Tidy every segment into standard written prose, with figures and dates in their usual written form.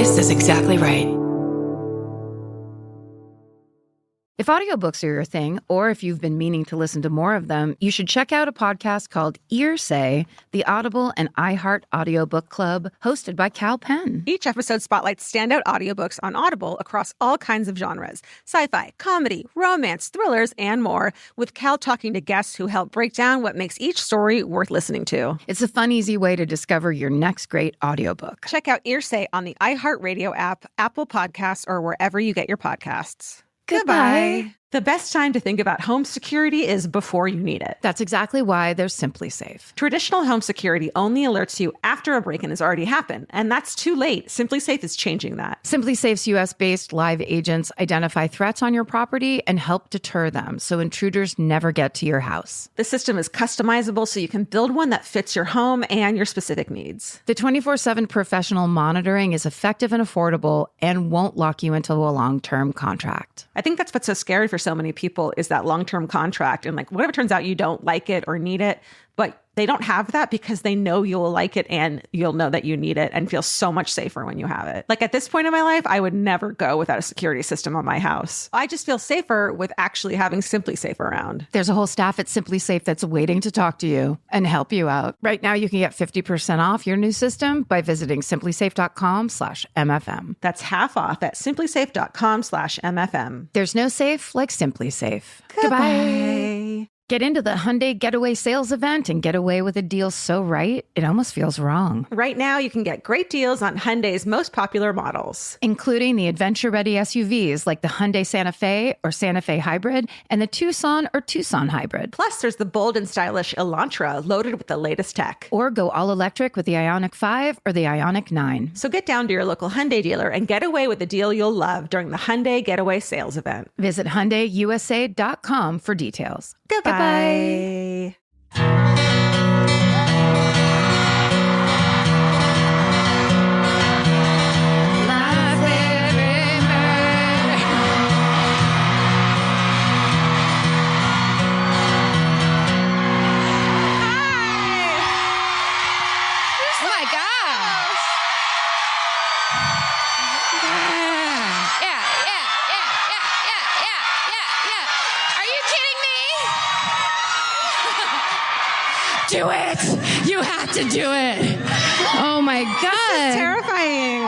This is exactly right. If audiobooks are your thing, or if you've been meaning to listen to more of them, you should check out a podcast called Earsay, the Audible and iHeart Audiobook Club, hosted by Cal Penn. Each episode spotlights standout audiobooks on Audible across all kinds of genres: sci-fi, comedy, romance, thrillers, and more, with Cal talking to guests who help break down what makes each story worth listening to. It's a fun, easy way to discover your next great audiobook. Check out Earsay on the iHeartRadio app, Apple Podcasts, or wherever you get your podcasts. Goodbye. The best time to think about home security is before you need it. That's exactly why there's Simply Safe. Traditional home security only alerts you after a break-in has already happened, and that's too late. Simply Safe is changing that. Simply Safe's U.S.-based live agents identify threats on your property and help deter them so intruders never get to your house. The system is customizable so you can build one that fits your home and your specific needs. The 24/7 professional monitoring is effective and affordable and won't lock you into a long-term contract. I think that's what's so scary for so many people is that long-term contract. And like, what if it turns out you don't like it or need it, but they don't have that because they know you'll like it and you'll know that you need it and feel so much safer when you have it. Like at this point in my life, I would never go without a security system on my house. I just feel safer with actually having Simply Safe around. There's a whole staff at Simply Safe that's waiting to talk to you and help you out. Right now, you can get 50% off your new system by visiting simplysafe.com/MFM. That's half off at simplysafe.com/MFM. There's no safe like Simply Safe. Goodbye. Get into the Hyundai Getaway Sales Event and get away with a deal so right, it almost feels wrong. Right now, you can get great deals on Hyundai's most popular models, including the adventure-ready SUVs like the Hyundai Santa Fe or Santa Fe Hybrid and the Tucson or Tucson Hybrid. Plus, there's the bold and stylish Elantra loaded with the latest tech. Or go all-electric with the Ioniq 5 or the Ioniq 9. So get down to your local Hyundai dealer and get away with a deal you'll love during the Hyundai Getaway Sales Event. Visit HyundaiUSA.com for details. Goodbye. Goodbye. Do it. You have to do it. Oh my God. This is terrifying.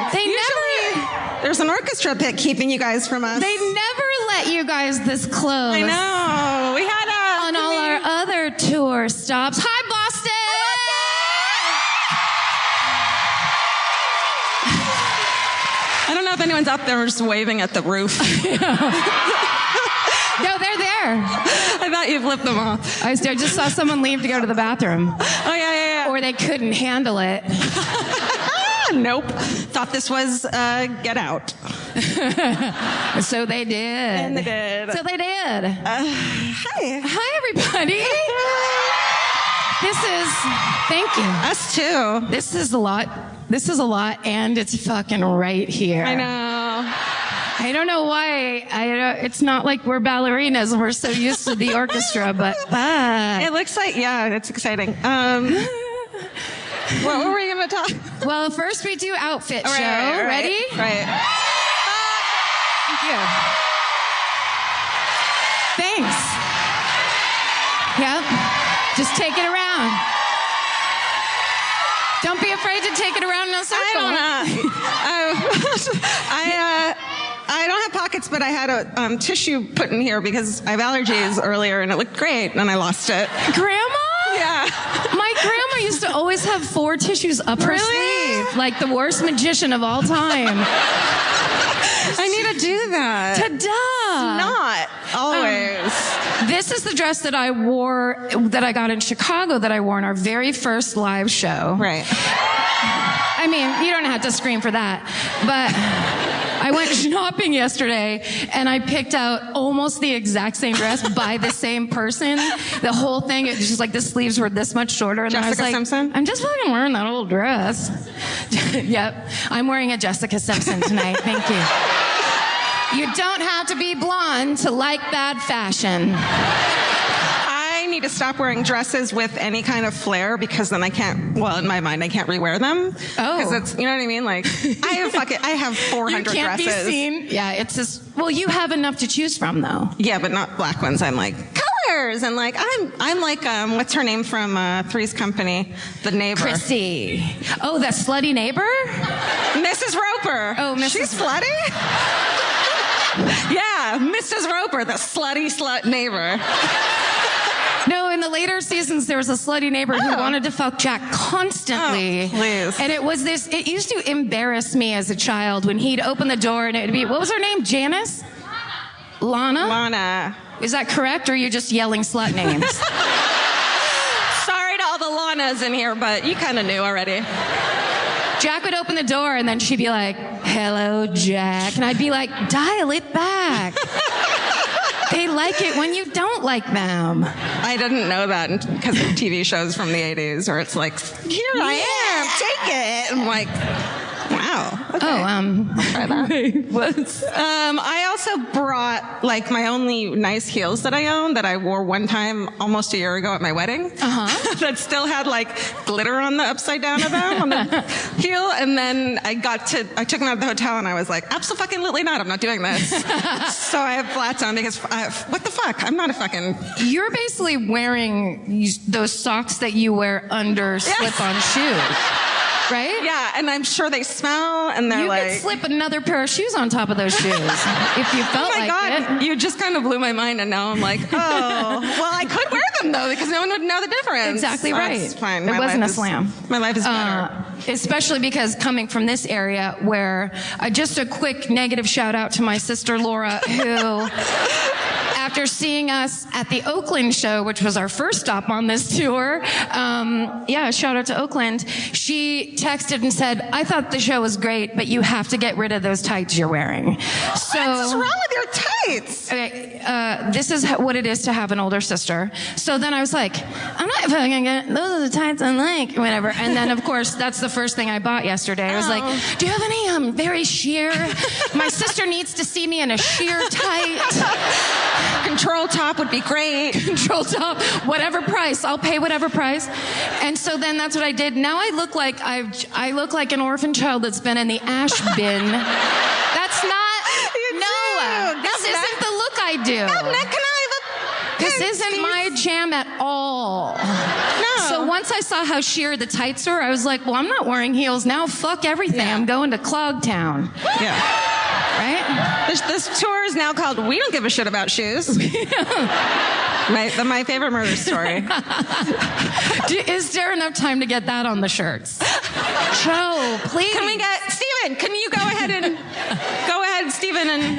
There's an orchestra pit keeping you guys from us. They never let you guys this close. I know. We had on all our other tour stops. Hi, Boston. I don't know if anyone's up there just waving at the roof. No, they're there. I thought you flipped them off. I just saw someone leave to go to the bathroom. Oh, yeah. Or they couldn't handle it. Nope. Thought this was Get Out. So they did. And they did. So they did. Hi. Hi, everybody. Thank you. Us too. This is a lot, and it's fucking right here. I know. I don't know why. It's not like we're ballerinas and we're so used to the orchestra, but it looks like, yeah, it's exciting. What were we going to talk? Well, first we do outfit show. Right. Ready? Right. Thank you. Thanks. Yep. Just take it around. Don't be afraid to take it around in a circle. I don't have pockets, but I had a tissue put in here because I have allergies earlier, and it looked great, and I lost it. Grandma? Yeah. My grandma used to always have 4 tissues up her sleeve, like the worst magician of all time. I need to do that. Ta-da! Not always. This is the dress that I wore, that I got in Chicago, that I wore in our very first live show. Right. I mean, you don't have to scream for that, but I went shopping yesterday and I picked out almost the exact same dress by the same person. The whole thing, it was just like the sleeves were this much shorter. And Jessica I was like, Simpson? I'm just fucking wearing that old dress. Yep, I'm wearing a Jessica Simpson tonight. Thank you. You don't have to be blonde to like bad fashion. I need to stop wearing dresses with any kind of flair because then I can't, well, in my mind, I can't rewear them. Oh. Because it's, you know what I mean? Like, I have 400 You can't dresses. be seen. Yeah, it's just, well, you have enough to choose from, though. Yeah, but not black ones. I'm like, colors. And like, I'm like, what's her name from Three's Company? The neighbor. Chrissy. Oh, that slutty neighbor? Mrs. Roper. Oh, Mrs. She's slutty? Yeah, Mrs. Roper, the slutty slut neighbor. No, in the later seasons, there was a slutty neighbor who wanted to fuck Jack constantly. Oh, please. And it was this, it used to embarrass me as a child when he'd open the door and it'd be, what was her name? Janice? Lana? Lana. Is that correct, or are you just yelling slut names? Sorry to all the Lanas in here, but you kind of knew already. Jack would open the door and then she'd be like, hello, Jack. And I'd be like, dial it back. They like it when you don't like them. I didn't know that because of TV shows from the 80s where it's like, here I am, take it. I'm like, wow. Okay. Oh, Try that. I also brought like my only nice heels that I own that I wore one time almost a year ago at my wedding. That still had like glitter on the upside down of them on the heel. And then I took them out of the hotel and I was like, absolutely not. I'm not doing this. So I have flats on because what the fuck? I'm not a fucking. You're basically wearing those socks that you wear under slip-on shoes. Right? Yeah, and I'm sure they smell, and they're you like... could slip another pair of shoes on top of those shoes if you felt like Oh my God, it. you just kind of blew my mind, and now I'm like, oh, well, I could wear them, though, because no one would know the difference. Exactly So right. it's fine. It wasn't a slam. My life is better. Especially because coming from this area where, just a quick negative shout out to my sister Laura, who... After seeing us at the Oakland show, which was our first stop on this tour, shout out to Oakland, she texted and said, I thought the show was great, but you have to get rid of those tights you're wearing. So, What's wrong with your tights? Okay, this is what it is to have an older sister. So then I was like, I'm not fucking gonna, those are the tights I like, or whatever. And then, of course, that's the first thing I bought yesterday. I was like, do you have any very sheer? My sister needs to see me in a sheer tight. Control top would be great. Control top, whatever price. I'll pay whatever price. And so then that's what I did. Now I look like an orphan child that's been in the ash bin. That's not. This isn't the look I do. This isn't my jam at all. No. So once I saw how sheer the tights were, I was like, well, I'm not wearing heels now. Fuck everything. Yeah. I'm going to Clogtown. Yeah. Right? This tour is now called We Don't Give a Shit About Shoes. My favorite murder story. Is there enough time to get that on the shirts? Joe, please. Can we get Steven? Can you go ahead, Steven, and Steven,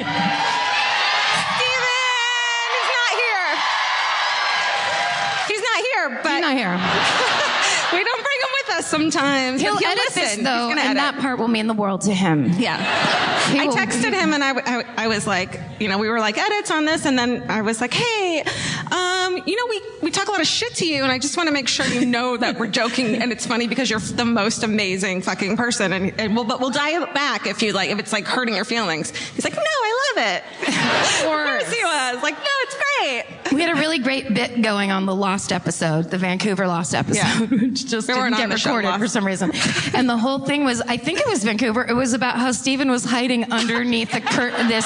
he's not here, but He's not here. we don't bring him with us sometimes. He'll He'll edit listen. this, He's though, gonna and edit. that part will mean the world to him. Yeah. I texted him and I was like, we were like edits on this, and then I was like, hey, we talk a lot of shit to you, and I just want to make sure you know that we're joking and it's funny because you're the most amazing fucking person, but we'll dial it back if it's like hurting your feelings. He's like, no, I love it. Of course he was like, no, it's great. We had a really great bit going on the Lost episode, the Vancouver Lost episode, Yeah. which just didn't get recorded for some reason. And the whole thing was, I think it was Vancouver, it was about how Steven was hiding underneath this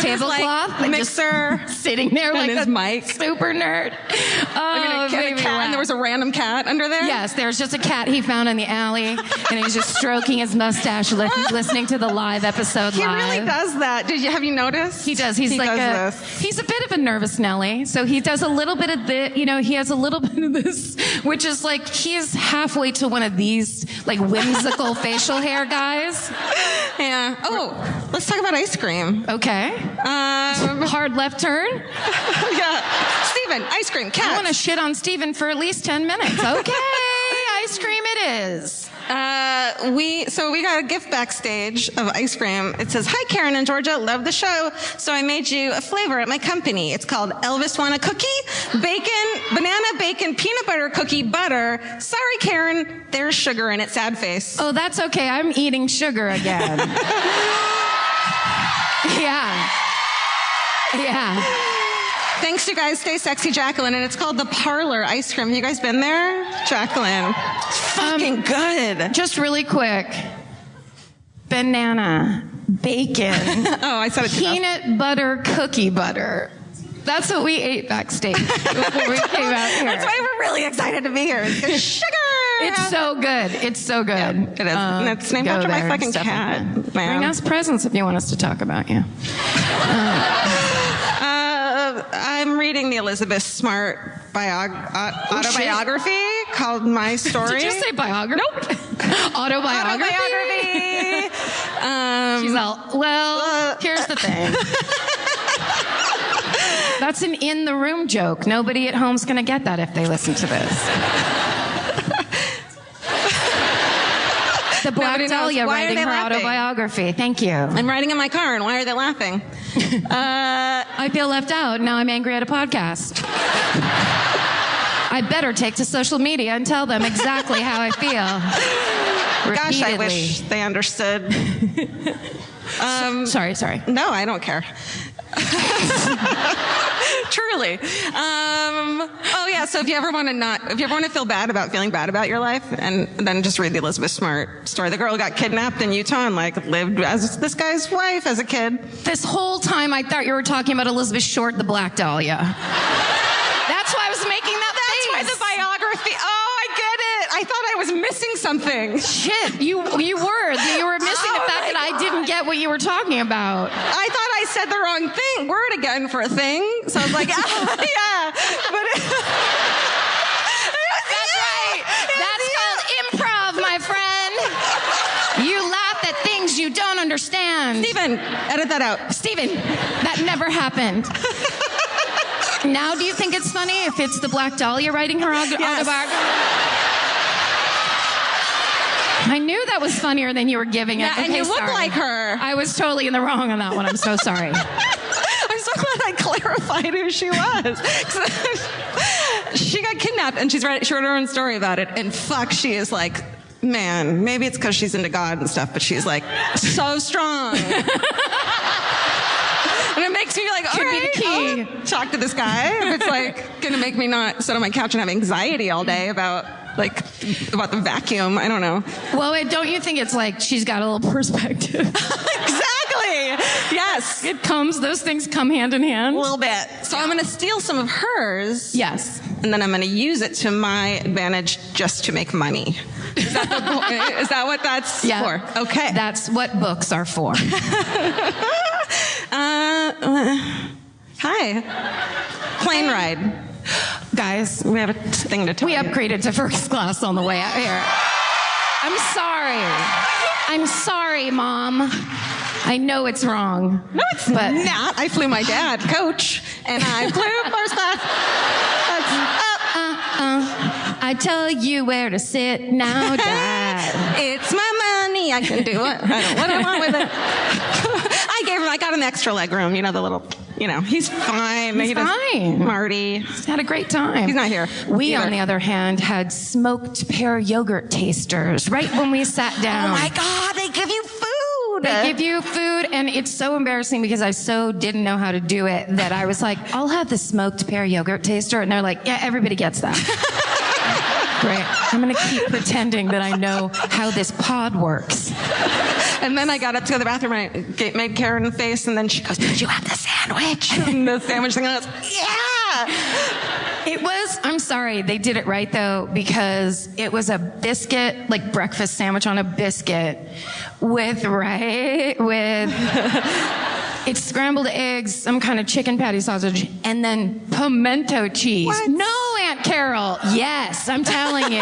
tablecloth. Like, mixer. Just sitting there like his a mic. super nerd. A cat, and there was a random cat under there? Yes, there was just a cat he found in the alley, and he was just stroking his mustache, listening to the live episode He live. really does that. Have you noticed? He does. He's he's a bit of a nervous Nelly. So he does a little bit of he has a little bit of this, which is like, he's halfway to one of these like whimsical facial hair guys. Yeah. Oh, let's talk about ice cream. Okay. Hard left turn. Yeah. Steven, ice cream, cat. I want to shit on Steven for at least 10 minutes. Okay. Ice cream it is. We got a gift backstage of ice cream. It says, hi, Karen and Georgia, love the show. So I made you a flavor at my company. It's called Elvis Want a Cookie, banana bacon, peanut butter cookie, butter. Sorry, Karen, there's sugar in it, sad face. Oh, that's okay. I'm eating sugar again. Yeah. Thanks, you guys. Stay sexy, Jacqueline. And it's called the Parlor Ice Cream. Have you guys been there? Jacqueline. It's fucking good. Just really quick. Banana, bacon, Oh, I said it too fast. peanut butter, cookie butter. That's what we ate backstage before we came out here. That's why we're really excited to be here. It's sugar. It's so good. It's so good. Yeah, it is. And it's named go after my there and fucking stuff cat, like that. man. Bring us presents if you want us to talk about you. I'm reading the Elizabeth Smart autobiography called My Story. Did you say biography? Nope. Autobiography. She's all, well, here's the thing. That's an in the room joke. Nobody at home's going to get that if they listen to this. The Black Nobody knows. Dahlia Why are writing they her laughing? autobiography. Thank you. I'm riding in my car, and why are they laughing? I feel left out. Now I'm angry at a podcast. I better take to social media and tell them exactly how I feel. Gosh, I Repeatedly. wish they understood. Sorry. No, I don't care. Truly. Oh yeah. So if you ever want to feel bad about feeling bad about your life, and then just read the Elizabeth Smart story. The girl who got kidnapped in Utah and lived as this guy's wife as a kid. This whole time I thought you were talking about Elizabeth Short, the Black Dahlia. That's why I was making that That's why face. the biography. Oh, I get it. I thought I was missing something. Shit, you were missing the fact that I didn't get what you were talking about. I thought I said the wrong word again for a thing. So I was like, yeah. But That's right. That's called improv, my friend. You laugh at things you don't understand. Steven, edit that out. Steven, that never happened. Now do you think it's funny if it's the Black Dahlia writing her autobiography? I knew that was funnier than you were giving it. Yeah, and Okay, you look sorry. like her. I was totally in the wrong on that one. I'm so sorry. I'm so glad I clarified who she was. She got kidnapped, and she wrote her own story about it. And fuck, she is like, man, maybe it's because she's into God and stuff, but she's like so strong. And it makes me like, all Could be right, the key. I'll talk to this guy. If it's like gonna make me not sit on my couch and have anxiety all day about the vacuum. I don't know. Well, don't you think it's like she's got a little perspective? Exactly. Yes. Those things come hand in hand. A little bit. So I'm going to steal some of hers. Yes. And then I'm going to use it to my advantage just to make money. Is that what that's for? Okay. That's what books are for. Hi. Plane ride. Guys, We have a thing to tell we you. upgraded to first class on the way out here. I'm sorry, Mom. I know it's wrong. No, it's but not. I flew my dad, coach, and I flew first class. That's up. I tell you where to sit now, Dad. It's my money. I can do what I want with it. I got an extra leg room. The little, he's fine. He's fine. Marty. He's had a great time. He's not here. We, either. on the other hand, had smoked pear yogurt tasters right when we sat down. Oh my God, they give you food. They give you food, and it's so embarrassing because I so didn't know how to do it that I was like, I'll have the smoked pear yogurt taster. And they're like, yeah, everybody gets that. Great. I'm going to keep pretending that I know how this pod works. And then I got up to go to the bathroom and I made Karen a face, and then she goes, did you have the sandwich? And the sandwich thing, and I was, yeah. It was, I'm sorry, they did it right though, because it was a biscuit, like breakfast sandwich on a biscuit with it's scrambled eggs, some kind of chicken patty sausage, and then pimento cheese. What? No, Aunt Carol. Yes, I'm telling you.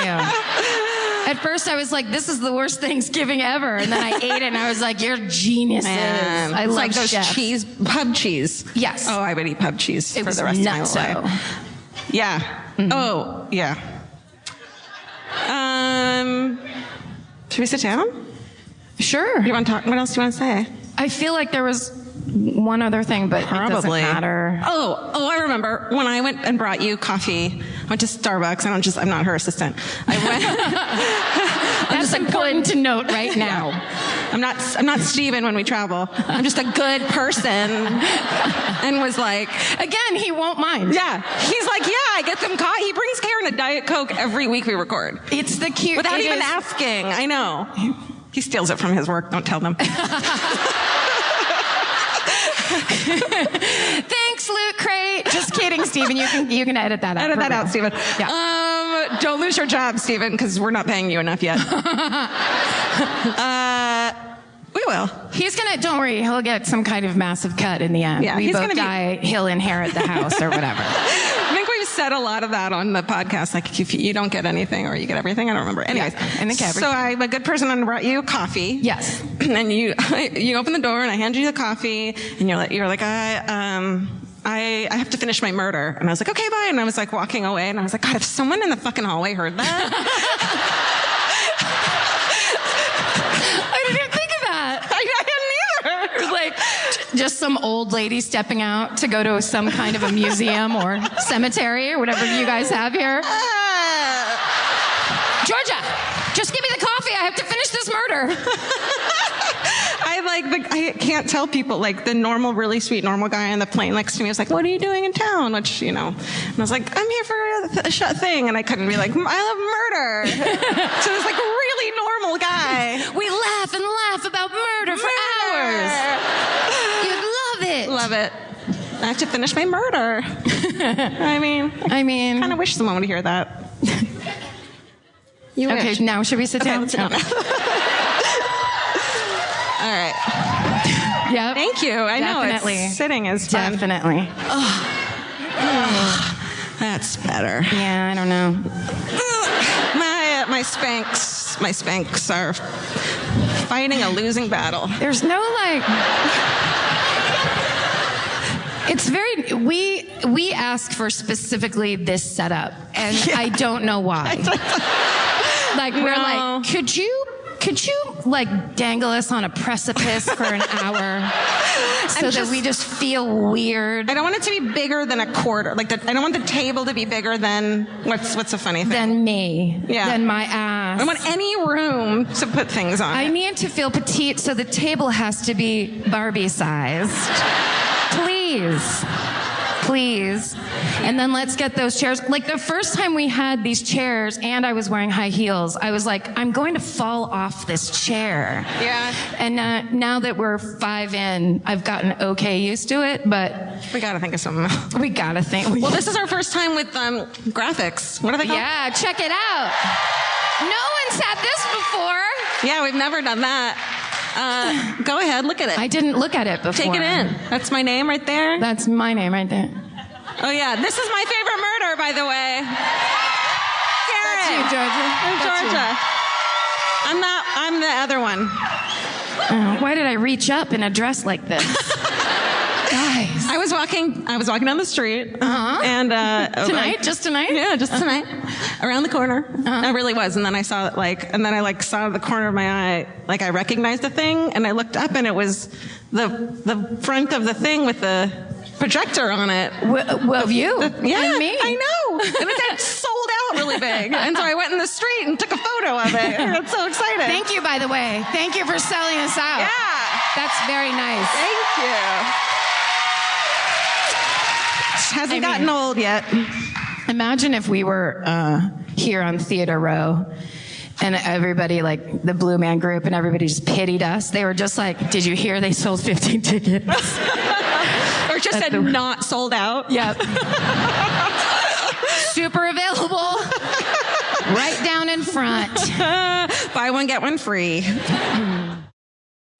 At first I was like, this is the worst Thanksgiving ever. And then I ate it and I was like, you're geniuses. Man, I it's love like those chefs. pub cheese. Yes. Oh, I would eat pub cheese for was the rest of my nutso. life. Yeah. Mm-hmm. Oh, yeah. Should we sit down? Sure. You want to talk? What else do you want to say? I feel like there was one other thing, but it doesn't matter. Oh, I remember when I went and brought you coffee. I went to Starbucks. I'm not her assistant. I went. That's important to note right now. I'm not Steven when we travel. I'm just a good person. And was like, Again, he won't mind. yeah. He's like, yeah, I get them caught. He brings Karen a Diet Coke every week we record. It's the cute. Without it even is- asking. I know. He steals it from his work. Don't tell them. Thanks, Loot Crate. Just kidding, Steven. You can edit that out. Edit that out, Steven. Yeah. Don't lose your job, Steven, because we're not paying you enough yet. We will. Don't worry, he'll get some kind of massive cut in the end. Yeah, we he's both gonna be- die, he'll inherit the house or whatever. I think we've said a lot of that on the podcast. Like, if you don't get anything or you get everything, I don't remember. Anyways, I think everything. So I'm a good person and I brought you coffee. Yes. And you open the door and I hand you the coffee and you're like, I have to finish my murder. And I was like, okay, bye. And I was like walking away and I was like, God, if someone in the fucking hallway heard that. I didn't even think of that. I hadn't either. It was like just some old lady stepping out to go to some kind of a museum or cemetery or whatever you guys have here. Georgia, just give me the coffee. I have to finish this murder. I can't tell people, like the normal, really sweet, normal guy on the plane next to me was like, what are you doing in town? Which, and I was like, I'm here for a thing. And I couldn't be like, I love murder. So it was like a really normal guy. We laugh and laugh about murder for hours. You'd love it. Love it. I have to finish my murder. I mean, kind of wish someone would hear that. You Okay, wish. now should we sit down? Let's sit down. All right. Yep. Thank you. I Definitely. know sitting is fun. Definitely. That's better. Yeah, I don't know. My Spanx are fighting a losing battle. There's no it's very we ask for specifically this setup, and I don't know why. We're No. like, could you dangle us on a precipice for an hour so that we just feel weird? I don't want it to be bigger than a quarter. I don't want the table to be bigger than what's a funny thing? Than me. Yeah. Than my ass. I don't want any room to put things on. I need to feel petite, so the table has to be Barbie sized. Please. And then let's get those chairs. Like the first time we had these chairs and I was wearing high heels, I was like, I'm going to fall off this chair. Yeah. And now that we're 5 in, I've gotten okay used to it, but We gotta think of something. we gotta think. Well, this is our first time with graphics. What are they called? Yeah, check it out. No one's had this before. Yeah, we've never done that. Go ahead, look at it. I didn't look at it before. Take it in. That's my name right there. That's my name right there. Oh yeah, this is my favorite murder, by the way. Karen. That's you, Georgia. I'm That's you. Georgia. I'm the other one. Why did I reach up in a dress like this? Guys. I was walking down the street. And Tonight? Just tonight? Yeah, just tonight. Around the corner. I really was. And then I saw it saw the corner of my eye, like I recognized the thing, and I looked up and it was the front of the thing with the projector on it. Well, you Yeah, and me. I know. And it said sold out really big. And so I went in the street and took a photo of it. I got so excited. Thank you, by the way. Thank you for selling us out. Yeah. That's very nice. Thank you. Hasn't gotten old yet. Imagine if we were here on Theater Row and everybody, like the Blue Man Group, and everybody just pitied us. They were just like, did you hear they sold 15 tickets? Or just said not sold out. Yep. Super available. Right down in front. Buy one, get one free.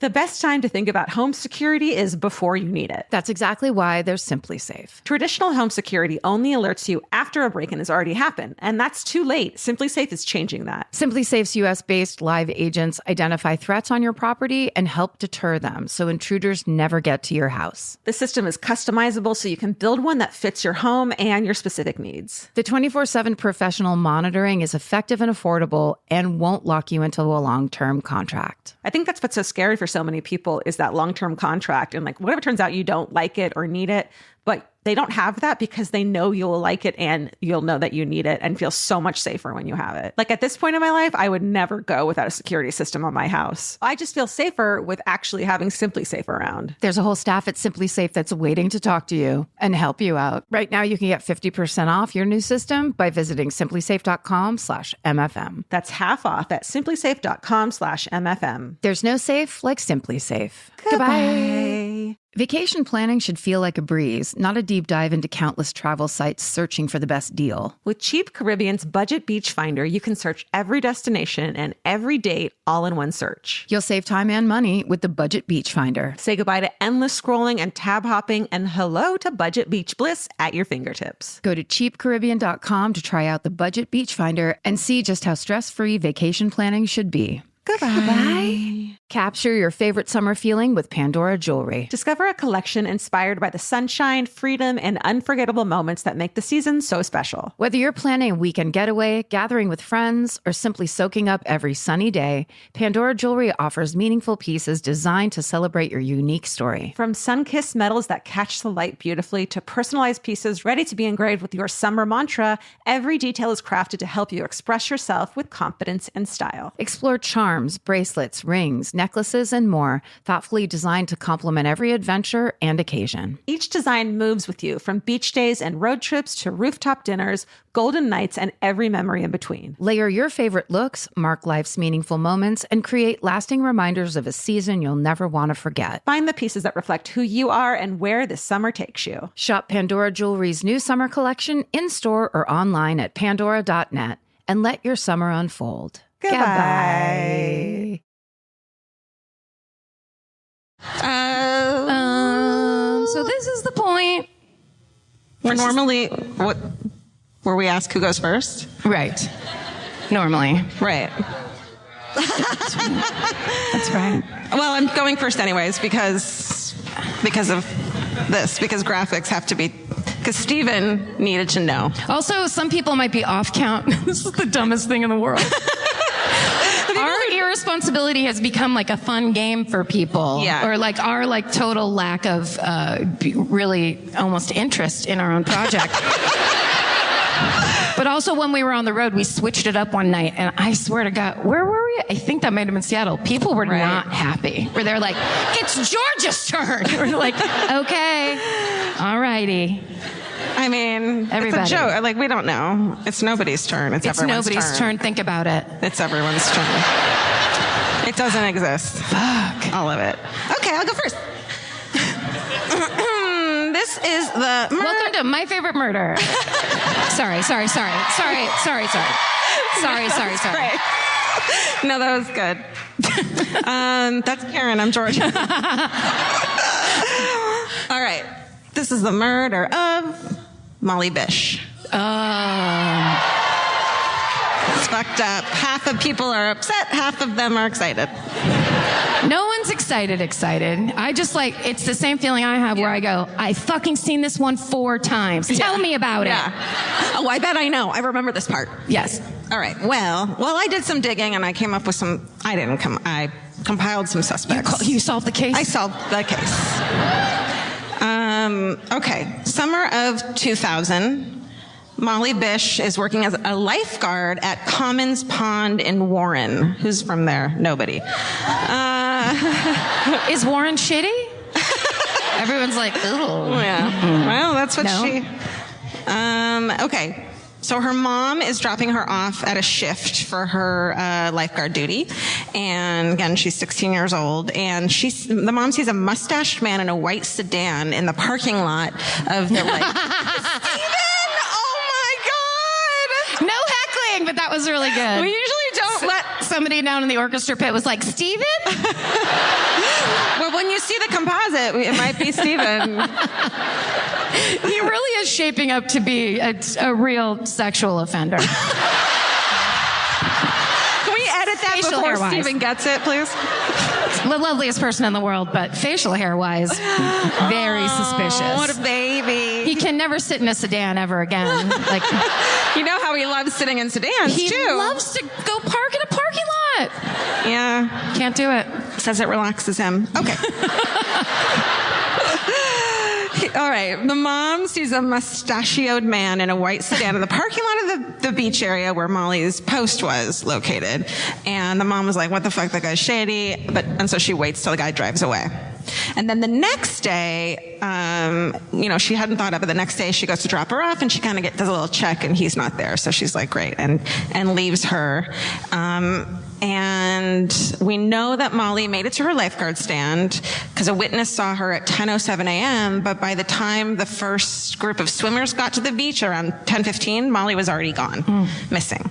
The best time to think about home security is before you need it. That's exactly why there's Simply Safe. Traditional home security only alerts you after a break-in has already happened, and that's too late. Simply Safe is changing that. Simply Safe's US-based live agents identify threats on your property and help deter them so intruders never get to your house. The system is customizable so you can build one that fits your home and your specific needs. The 24/7 professional monitoring is effective and affordable and won't lock you into a long-term contract. I think that's what's so scary for so many people is that long-term contract. And like, what if it turns out you don't like it or need it, but they don't have that because they know you'll like it and you'll know that you need it and feel so much safer when you have it. Like at this point in my life, I would never go without a security system on my house. I just feel safer with actually having Simply Safe around. There's a whole staff at Simply Safe that's waiting to talk to you and help you out. Right now, you can get 50% off your new system by visiting simplysafe.com/MFM. That's half off at simplysafe.com/MFM. There's no safe like Simply Safe. Goodbye. Vacation planning should feel like a breeze, not a deep dive into countless travel sites searching for the best deal. With Cheap Caribbean's Budget Beach Finder, you can search every destination and every date all in one search. You'll save time and money with the Budget Beach Finder. Say goodbye to endless scrolling and tab hopping and hello to Budget Beach Bliss at your fingertips. Go to cheapcaribbean.com to try out the Budget Beach Finder and see just how stress-free vacation planning should be. Goodbye. Capture your favorite summer feeling with Pandora Jewelry. Discover a collection inspired by the sunshine, freedom, and unforgettable moments that make the season so special. Whether you're planning a weekend getaway, gathering with friends, or simply soaking up every sunny day, Pandora Jewelry offers meaningful pieces designed to celebrate your unique story. From sun-kissed metals that catch the light beautifully to personalized pieces ready to be engraved with your summer mantra, every detail is crafted to help you express yourself with confidence and style. Explore charms, bracelets, rings, necklaces, and more, thoughtfully designed to complement every adventure and occasion. Each design moves with you, from beach days and road trips to rooftop dinners, golden nights, and every memory in between. Layer your favorite looks, mark life's meaningful moments, and create lasting reminders of a season you'll never want to forget. Find the pieces that reflect who you are and where this summer takes you. Shop Pandora Jewelry's new summer collection in-store or online at pandora.net and let your summer unfold. Goodbye. So this is the point. Normally, where we ask who goes first? Right. Normally. Right. That's right. Well, I'm going first anyways because of this, because graphics have to be, because Steven needed to know. Also, some people might be off count. This is the dumbest thing in the world. Our irresponsibility has become like a fun game for people. Yeah. Or like our like total lack of really almost interest in our own project. But also when we were on the road, we switched it up one night, and I swear to God, where were we? I think that might have been Seattle. People were not happy. Where they're like, it's Georgia's turn. We're like, okay, all righty. I mean, Everybody. It's a joke. Like, we don't know. It's nobody's turn. It's everyone's nobody's turn. Think about it. It's everyone's turn. It doesn't exist. Fuck. All of it. Okay, I'll go first. This is the Welcome to My Favorite Murder. Sorry. Right. No, that was good. That's Karen. I'm George. All right. This is the murder of Molly Bish. It's fucked up. Half of people are upset. Half of them are excited. No one's excited. I just like, it's the same feeling I have where I go, I fucking seen this one 4 times. Tell me about it. Oh, I bet I know. I remember this part. Yes. All right. Well, I did some digging and I came up with some, I compiled some suspects. You solved the case? I solved the case. Okay. Summer of 2000. Molly Bish is working as a lifeguard at Commons Pond in Warren. Who's from there? Nobody. Is Warren shitty? Everyone's like, ooh. Yeah. Well, that's what No. she... Okay. So her mom is dropping her off at a shift for her lifeguard duty. And again, she's 16 years old. And the mom sees a mustached man in a white sedan in the parking lot of the No heckling, but that was really good. We usually don't let... Somebody down in the orchestra pit was like, Steven? Well, when you see the composite, it might be Steven. He really is shaping up to be a real sexual offender. Can we edit that Facial before hair-wise. Steven gets it, please? The loveliest person in the world, but facial hair-wise, very suspicious. What a baby. He can never sit in a sedan ever again. Like, You know how he loves sitting in sedans, he too. loves to go park in a parking lot. Yeah. Can't do it. Says it relaxes him. Okay. All right. The mom sees a mustachioed man in a white sedan in the parking lot of the beach area where Molly's post was located. And the mom was like, what the fuck, that guy's shady. And so she waits till the guy drives away. And then the next day, she hadn't thought of it. The next day she goes to drop her off and she kind of does a little check and he's not there. So she's like, great, and leaves her. And we know that Molly made it to her lifeguard stand because a witness saw her at 10:07 a.m. But by the time the first group of swimmers got to the beach around 10:15, Molly was already gone, missing.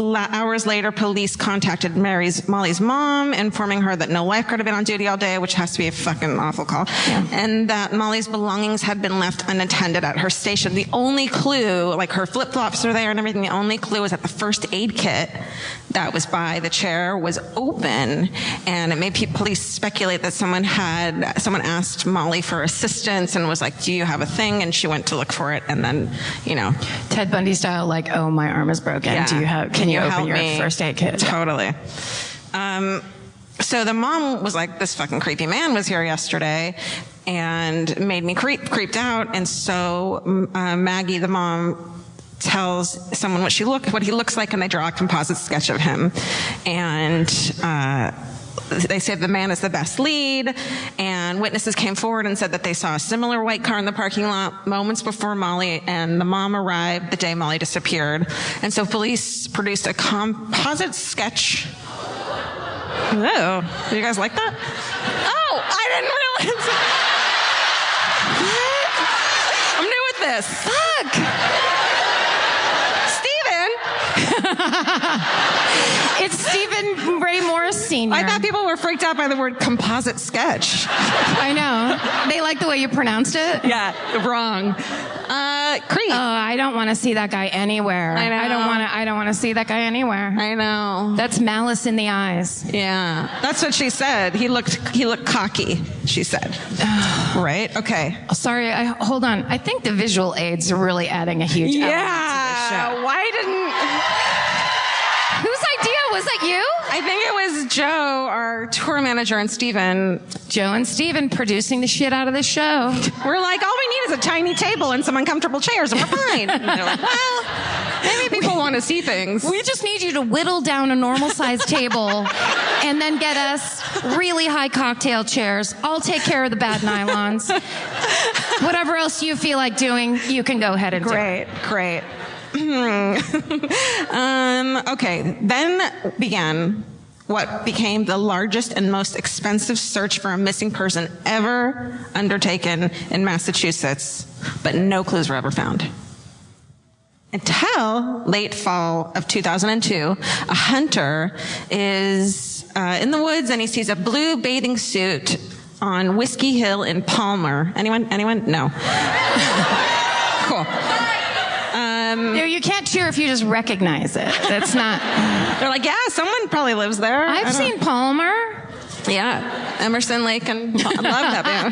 Hours later, police contacted Molly's mom, informing her that no lifeguard had been on duty all day, which has to be a fucking awful call, and that Molly's belongings had been left unattended at her station. The only clue, like her flip-flops are there and everything, the only clue was that the first aid kit that was by the chair was open, and it made police speculate that someone asked Molly for assistance and was like, do you have a thing? And she went to look for it, and then, Ted Bundy style, like, oh, my arm is broken. Yeah. Can you open your first aid kit? Totally. So the mom was like, this fucking creepy man was here yesterday and made me creeped out. And so Maggie, the mom, tells someone what he looks like, and they draw a composite sketch of him. And they say the man is the best lead, and witnesses came forward and said that they saw a similar white car in the parking lot moments before Molly and the mom arrived the day Molly disappeared. And so police produced a composite sketch. Oh, do you guys like that? Oh, I didn't realize. What? I'm new with this. Fuck. It's Stephen Ray Morris Sr. I thought people were freaked out by the word composite sketch. I know. They like the way you pronounced it. Yeah, wrong. Creep. Oh, I don't want to see that guy anywhere. I know. I don't want to see that guy anywhere. I know. That's malice in the eyes. Yeah, that's what she said. He looked cocky, she said. Right? Okay. Sorry, hold on. I think the visual aids are really adding a huge element to this show. Why didn't... Whose idea? Was that you? I think it was Joe, our tour manager, and Steven. Joe and Steven producing the shit out of this show. We're like, all we need is a tiny table and some uncomfortable chairs, and we're fine. And they're like, well, maybe people want to see things. We just need you to whittle down a normal-sized table and then get us really high cocktail chairs. I'll take care of the bad nylons. Whatever else you feel like doing, you can go ahead and do it. Great. Okay, then began what became the largest and most expensive search for a missing person ever undertaken in Massachusetts, but no clues were ever found. Until late fall of 2002, a hunter is in the woods and he sees a blue bathing suit on Whiskey Hill in Palmer. Anyone? No. Cool. No, you can't cheer if you just recognize it. That's not... They're like, yeah, someone probably lives there. I've seen Palmer. Yeah, Emerson Lake, and I love that band.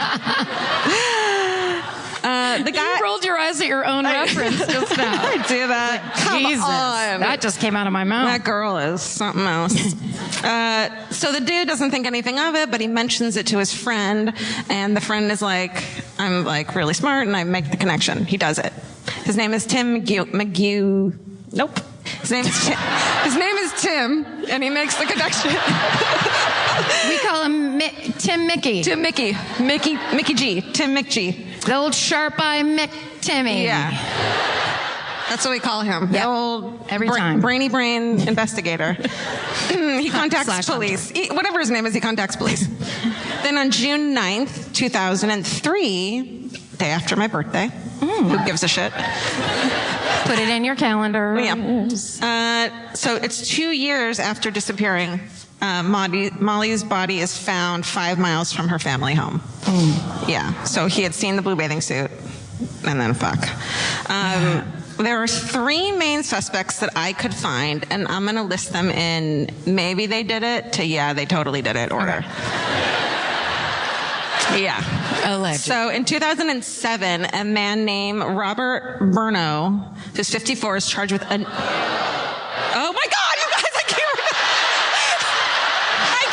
The guy... You rolled your eyes at your own reference just now. I do that. Come Jesus, on. that just came out of my mouth. That girl is something else. So the dude doesn't think anything of it, but he mentions it to his friend, and the friend is like, I'm like really smart, and I make the connection. He does it. His name is Tim McGew. Nope. His name is Tim, and he makes the connection. We call him Tim Mickey. Tim Mickey. Mickey G. Tim McG. The old sharp-eye Mick Timmy. Yeah. That's what we call him. The old time. brainy brain investigator. He contacts police. Whatever his name is, he contacts police. Then on June 9th, 2003, day after my birthday, who gives a shit? Put it in your calendar. Yeah. So it's 2 years after disappearing. Molly's body is found 5 miles from her family home. Yeah. So he had seen the blue bathing suit, and then fuck. There are 3 main suspects that I could find, and I'm going to list them in maybe they did it to yeah, they totally did it order. Yeah. Alleged. So in 2007, a man named Robert Burno, who's 54, is charged with an... Oh my God, you guys, I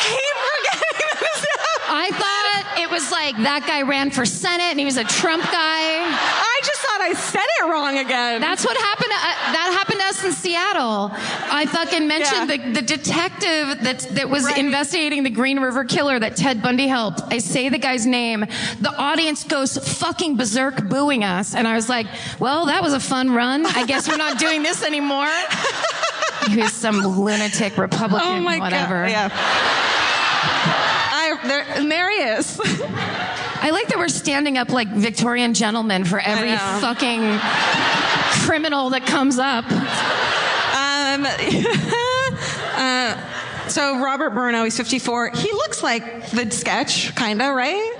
keep forgetting this. I thought it was like, that guy ran for Senate and he was a Trump guy. I just thought I said it wrong again. That's what happened. That happened to us in Seattle. I fucking mentioned the detective that was investigating the Green River killer that Ted Bundy helped. I say the guy's name. The audience goes fucking berserk booing us. And I was like, well, that was a fun run. I guess we're not doing this anymore. He was some lunatic Republican, whatever. God. Yeah. There he is. I like that we're standing up like Victorian gentlemen for every fucking criminal that comes up. So Robert Burno, he's 54. He looks like the sketch, kind of, right?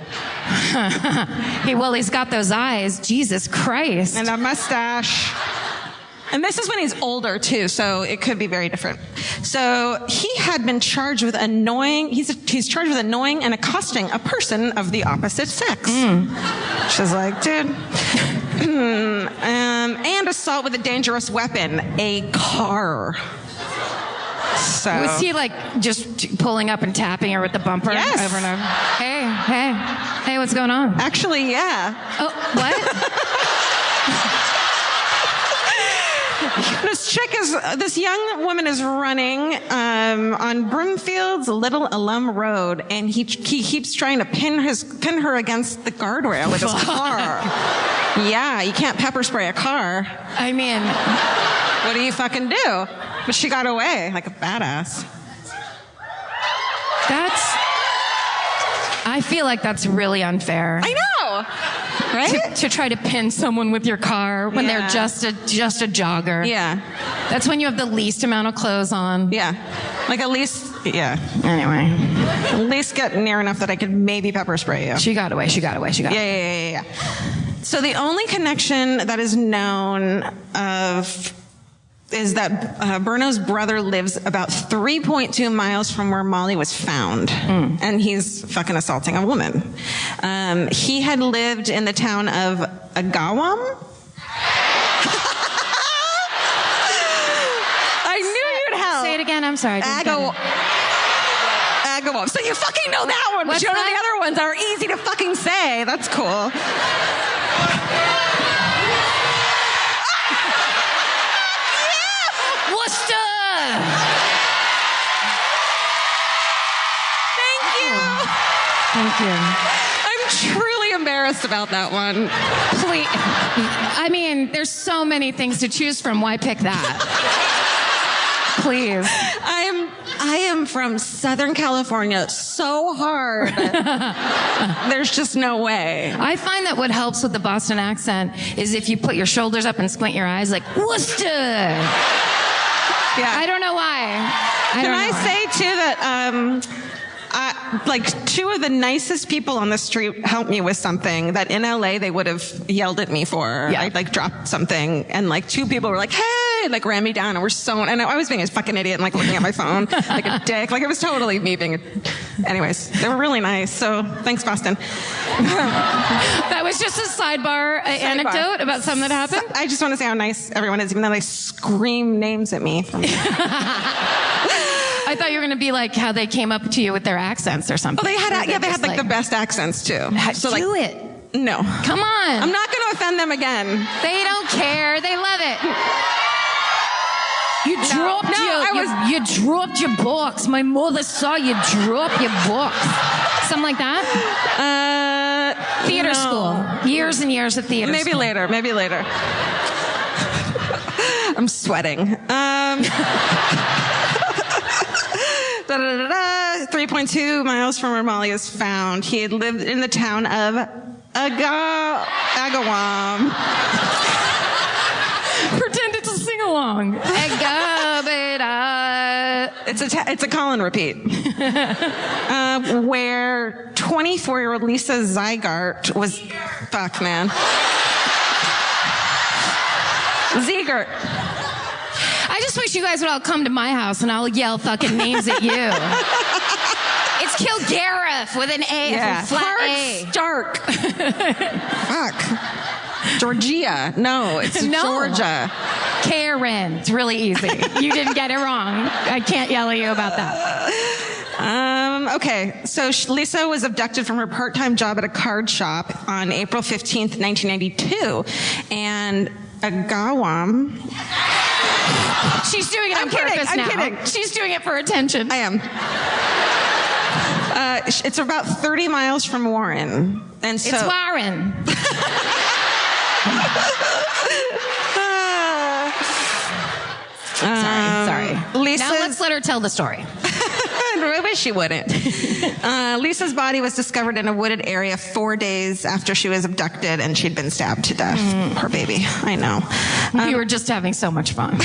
He's got those eyes. Jesus Christ. And a mustache. And this is when he's older, too, so it could be very different. So he had been charged with he's charged with annoying and accosting a person of the opposite sex. She's like, dude. And assault with a dangerous weapon, a car. So. Was he like just pulling up and tapping her with the bumper over and over? Hey, what's going on? Actually, yeah. Oh, what? This young woman is running on Broomfield's Little Alum Road, and he keeps trying to pin her against the guardrail with his car. Yeah, you can't pepper spray a car. I mean, what do you fucking do? But she got away like a badass. I feel like that's really unfair. I know, right? To try to pin someone with your car when they're just a jogger. Yeah. That's when you have the least amount of clothes on. Yeah. Like at least, Anyway. At least get near enough that I could maybe pepper spray you. She got away. Yeah. So the only connection that is known is that Burno's brother lives about 3.2 miles from where Molly was found. And he's fucking assaulting a woman. He had lived in the town of Agawam. I knew you'd help. Say it again. I'm sorry. Agawam. So you fucking know that one, but you don't know the other ones that are easy to fucking say. That's cool. Thank you. I'm truly embarrassed about that one. Please. I mean, there's so many things to choose from. Why pick that? Please. I am from Southern California so hard. There's just no way. I find that what helps with the Boston accent is if you put your shoulders up and squint your eyes like, Worcester. Yeah. I don't know why. Can I say, too, that like two of the nicest people on the street helped me with something that in LA they would have yelled at me for. Yeah. I like dropped something and like two people were like, hey, like ran me down and and I was being a fucking idiot and like looking at my phone like a dick. Like it was totally me being anyways, they were really nice. So thanks, Boston. That was just a sidebar anecdote about something that happened. I just want to say how nice everyone is, even though they scream names at me. I thought you were going to be like how they came up to you with their accents or something. Oh, they had like the best accents too. So do it. No. Come on. I'm not going to offend them again. They don't care. They love it. You dropped your box. My mother saw you drop your box. Something like that? Theater school. Years and years of theater Maybe school. later. I'm sweating. 3.2 miles from where Molly is found. He had lived in the town of Agawam. Pretend it's a sing-along. It's a call and repeat. Where 24-year-old Lisa Ziegert was... Fuck, man. Ziegert. I just wish you guys would all come to my house and I'll yell fucking names at you. It's Kilgariff with an A, flat A. Stark. Fuck. Georgia. No, it's Georgia. Karen. It's really easy. You didn't get it wrong. I can't yell at you about that. Okay, so Lisa was abducted from her part-time job at a card shop on April 15th, 1992, and Agawam. She's doing it on kidding, purpose I'm now. kidding. She's doing it for attention. I am. It's about 30 miles from Warren, and so It's Warren. Sorry. Lisa's, Now let's let her tell the story. I wish she wouldn't. Lisa's body was discovered in a wooded area 4 days after she was abducted, and she'd been stabbed to death. Poor baby. I know. We were just having so much fun.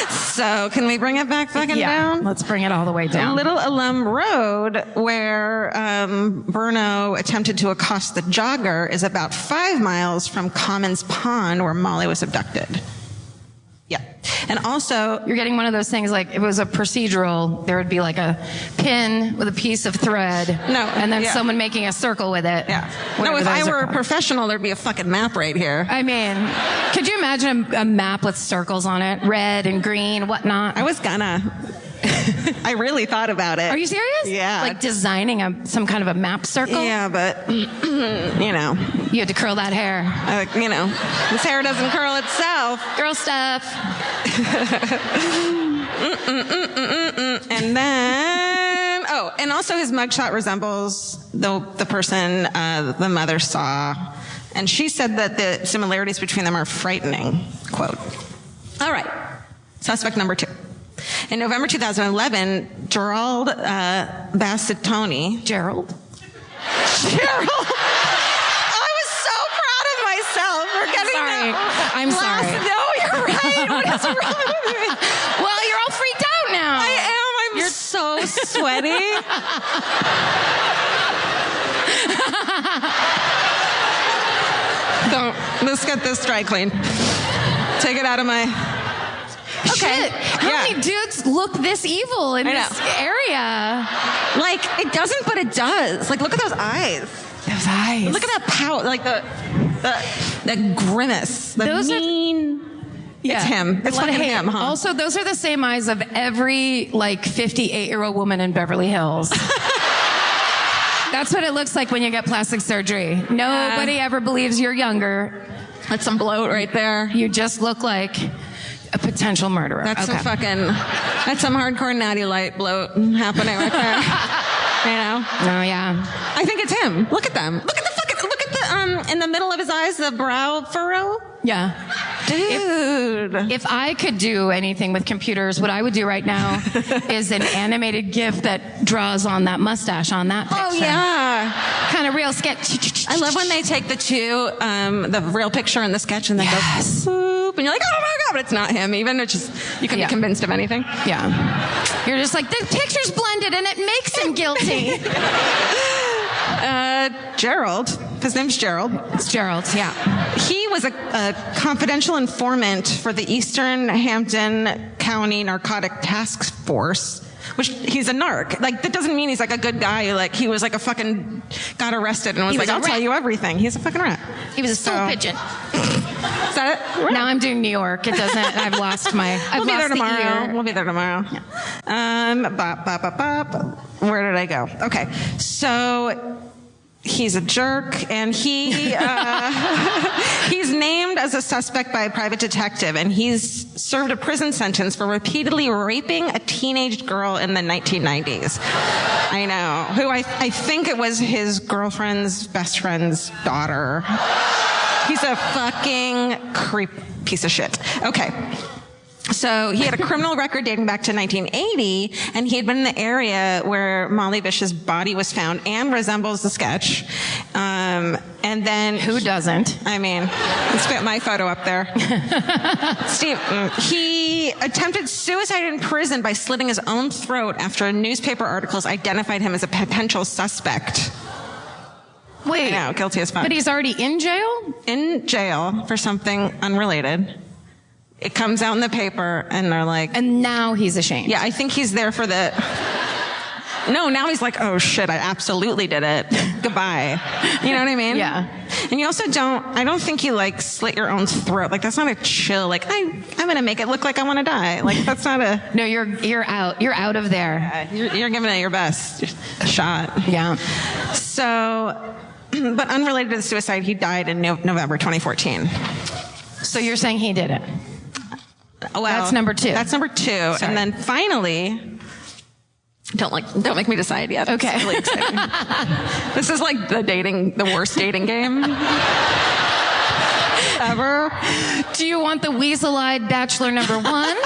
So can we bring it back fucking down? Let's bring it all the way down. Little Alum Road, where Burno attempted to accost the jogger, is about 5 miles from Commons Pond, where Molly was abducted. Yeah. And also, You're getting one of those things like if it was a procedural, there would be like a pin with a piece of thread. No, And then yeah. someone making a circle with it. yeah. Whatever No, if I those are were a called. professional, there'd be a fucking map right here. I mean, could you imagine a map with circles on it? Red and green, whatnot. I was gonna. I really thought about it. Are you serious? Yeah. Like designing some kind of a map circle? Yeah, but, you know, You had to curl that hair. this hair doesn't curl itself. Girl stuff. And then, and also his mugshot resembles the person the mother saw. And she said that the similarities between them are frightening. Quote. All right. Suspect number 2. In November 2011, Gerald Bassitoni. Gerald? Gerald! I was so proud of myself for getting Sorry. that. I'm sorry. No, you're right. What is wrong with me? Well, you're all freaked out now. I am. I'm so sweaty. Let's get this dry clean. Take it out of my... Shit. How many dudes look this evil in this area? Like, it doesn't, but it does. Like, look at those eyes. Those eyes. Look at that pout. Like, the grimace. The Those are- mean... It's him. It's A lot of fucking hate. him, huh? Also, those are the same eyes of every, 58-year-old woman in Beverly Hills. That's what it looks like when you get plastic surgery. Nobody ever believes you're younger. That's some bloat right there. You just look like a potential murderer. That's some hardcore natty light bloat happening right there. You know? Oh, yeah. I think it's him. Look at them. Look at the in the middle of his eyes, the brow furrow. Yeah. Dude. If I could do anything with computers, what I would do right now is an animated GIF that draws on that mustache on that picture. Oh, yeah. Kind of real sketch. I love when they take the two, the real picture and the sketch, and then go boop, and you're like, oh my God, but it's not him even. It's just, you can be convinced of anything. Yeah. You're just like, the picture's blended and it makes him guilty. Gerald. His name's Gerald. It's Gerald, yeah. He was a confidential informant for the Eastern Hampton County Narcotic Task Force, which he's a narc. Like, that doesn't mean he's like a good guy. Like, he was like a fucking, got arrested and was like, I'll tell you everything. He's a fucking rat. He was a stool pigeon. Is that it? Now I'm doing New York. It doesn't, I've lost my, We'll be there tomorrow. ear. We'll be there tomorrow. Where did I go? Okay. So he's a jerk, and he's named as a suspect by a private detective, and he's served a prison sentence for repeatedly raping a teenage girl in the 1990s. I know. Who I think it was his girlfriend's best friend's daughter. He's a fucking creep piece of shit. Okay. So he had a criminal record dating back to 1980, and he had been in the area where Molly Bish's body was found and resembles the sketch. And then... Who doesn't? I mean, let's get my photo up there. Steve, he attempted suicide in prison by slitting his own throat after newspaper articles identified him as a potential suspect. Wait. I know, guilty as fuck. But he's already in jail? In jail for something unrelated. It comes out in the paper, and they're like... And now he's ashamed. Yeah, I think he's there for the... No, now he's like, oh shit, I absolutely did it. Goodbye. You know what I mean? Yeah. And you also I don't think you like slit your own throat. Like that's not a chill, like I'm going to make it look like I want to die. Like that's not a... No, you're out. You're out of there. You're giving it your best shot. Yeah. So, but unrelated to the suicide, he died in November 2014. So you're saying he did it? Well, that's number 2. That's number 2. Sorry. And then finally, don't make me decide yet. Okay. It's really exciting. This is like the worst dating game ever. Do you want the weasel-eyed bachelor number 1?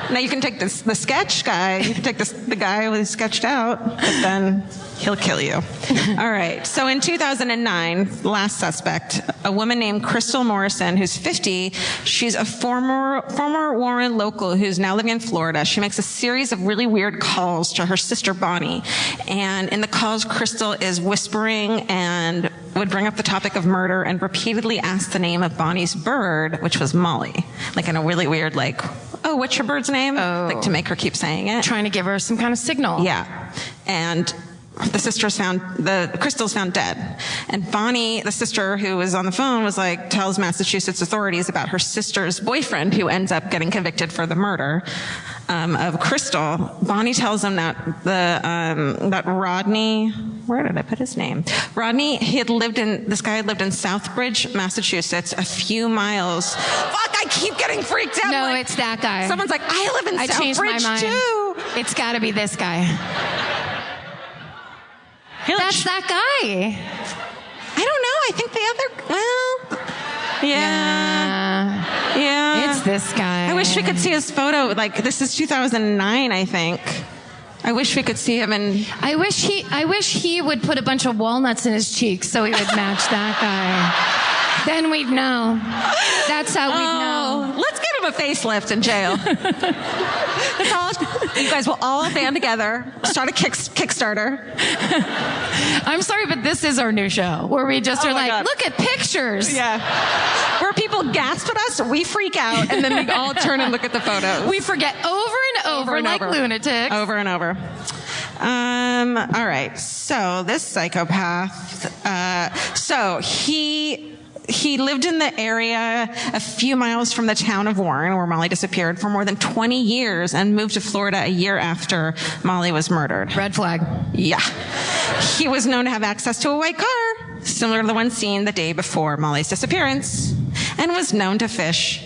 Now you can take the sketch guy. You can take the guy who's sketched out, but then he'll kill you. All right. So in 2009, last suspect, a woman named Crystal Morrison, who's 50. She's a former Warren local who's now living in Florida. She makes a series of really weird calls to her sister Bonnie, and in the calls, Crystal is whispering and would bring up the topic of murder and repeatedly ask the name of Bonnie's bird, which was Molly, like in a really weird, like, oh, what's your bird's name? Oh. Like to make her keep saying it. Trying to give her some kind of signal. Yeah. And Crystal's found dead. And Bonnie, the sister who was on the phone, was like, tells Massachusetts authorities about her sister's boyfriend who ends up getting convicted for the murder of Crystal. Bonnie tells him that Rodney, where did I put his name? Rodney, this guy had lived in Southbridge, Massachusetts, a few miles. Fuck, I keep getting freaked out. No, like, it's that guy. Someone's like, I live in Southbridge changed my mind. too. It's gotta be this guy. That's that guy. I don't know. I think the other, yeah. It's this guy. I wish we could see his photo. Like, this is 2009, I think. I wish we could see him I wish he would put a bunch of walnuts in his cheeks so he would match that guy. Then we'd know. That's how we'd know. Let's give him a facelift in jail. That's all. You guys will all band together, start a Kickstarter. I'm sorry, but this is our new show where we just are like, God. Look at pictures. Yeah. Where people gasp at us, we freak out, and then we all turn and look at the photos. We forget over and over like lunatics. Over and over. All right. So this psychopath, he lived in the area a few miles from the town of Warren, where Molly disappeared, for more than 20 years and moved to Florida a year after Molly was murdered. Red flag. Yeah. He was known to have access to a white car, similar to the one seen the day before Molly's disappearance, and was known to fish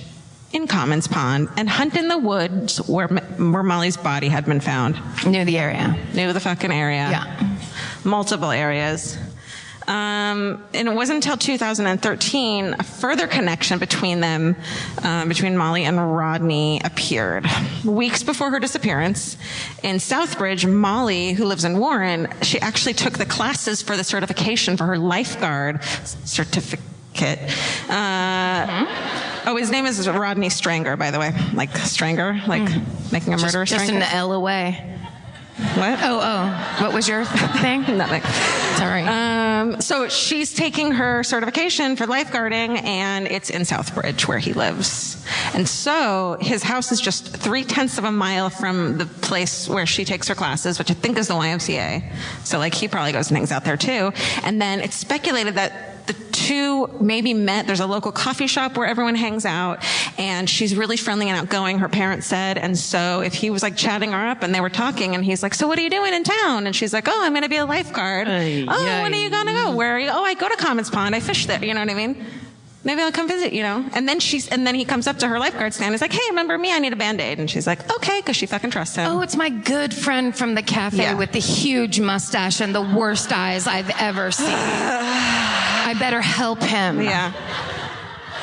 in Commons Pond and hunt in the woods where Molly's body had been found. Knew the area. Knew the fucking area. Yeah. Multiple areas. And it wasn't until 2013 a further connection between them, between Molly and Rodney, appeared. Weeks before her disappearance, in Southbridge, Molly, who lives in Warren, she actually took the classes for the certification for her lifeguard certificate. Oh, his name is Rodney Stranger, by the way. Like Stranger, like making a murderer. Just Stranger. an L away. What? Oh. What was your thing? Nothing. Sorry. So she's taking her certification for lifeguarding, and it's in Southbridge where he lives. And so his house is just 0.3 of a mile from the place where she takes her classes, which I think is the YMCA. So like he probably goes and hangs out there too. And then it's speculated that the two maybe met. There's a local coffee shop where everyone hangs out, and she's really friendly and outgoing, her parents said. And so if he was like chatting her up and they were talking, and he's like, so what are you doing in town? And she's like, oh, I'm going to be a lifeguard. When are you going to go? Where are you? Oh, I go to Commons Pond. I fish there. You know what I mean? Maybe I'll come visit, you know? And then he comes up to her lifeguard stand. He's like, hey, remember me? I need a Band-Aid. And she's like, okay, because she fucking trusts him. Oh, it's my good friend from the cafe with the huge mustache and the worst eyes I've ever seen. I better help him. Yeah.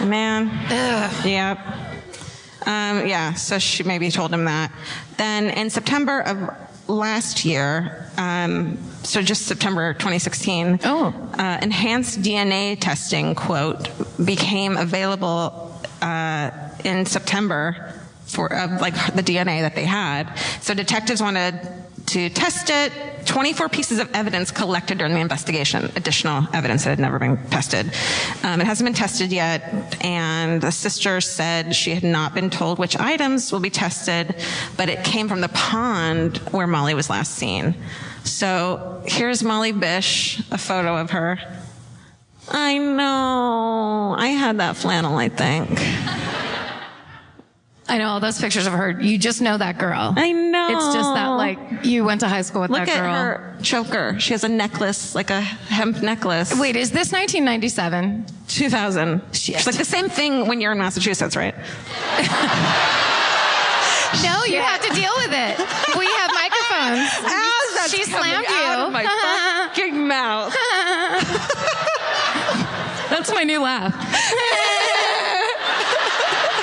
Man. Ugh. Yep. So she maybe told him that. Then in September of last year, so just September 2016, enhanced DNA testing, quote, became available in September for the DNA that they had. So detectives wanted to test it. 24 pieces of evidence collected during the investigation, additional evidence that had never been tested. It hasn't been tested yet, and the sister said she had not been told which items will be tested, but it came from the pond where Molly was last seen. So here's Molly Bish, a photo of her. I know. I had that flannel, I think. I know all those pictures of her. You just know that girl. I know. It's just that, like, you went to high school with Look that girl. at her choker. She has a necklace, like a hemp necklace. Wait, is this 1997? 2000. Shit. It's like the same thing when you're in Massachusetts, right? No, you have to deal with it. We have microphones. As that's She coming slammed out you. of my fucking mouth. That's my new laugh.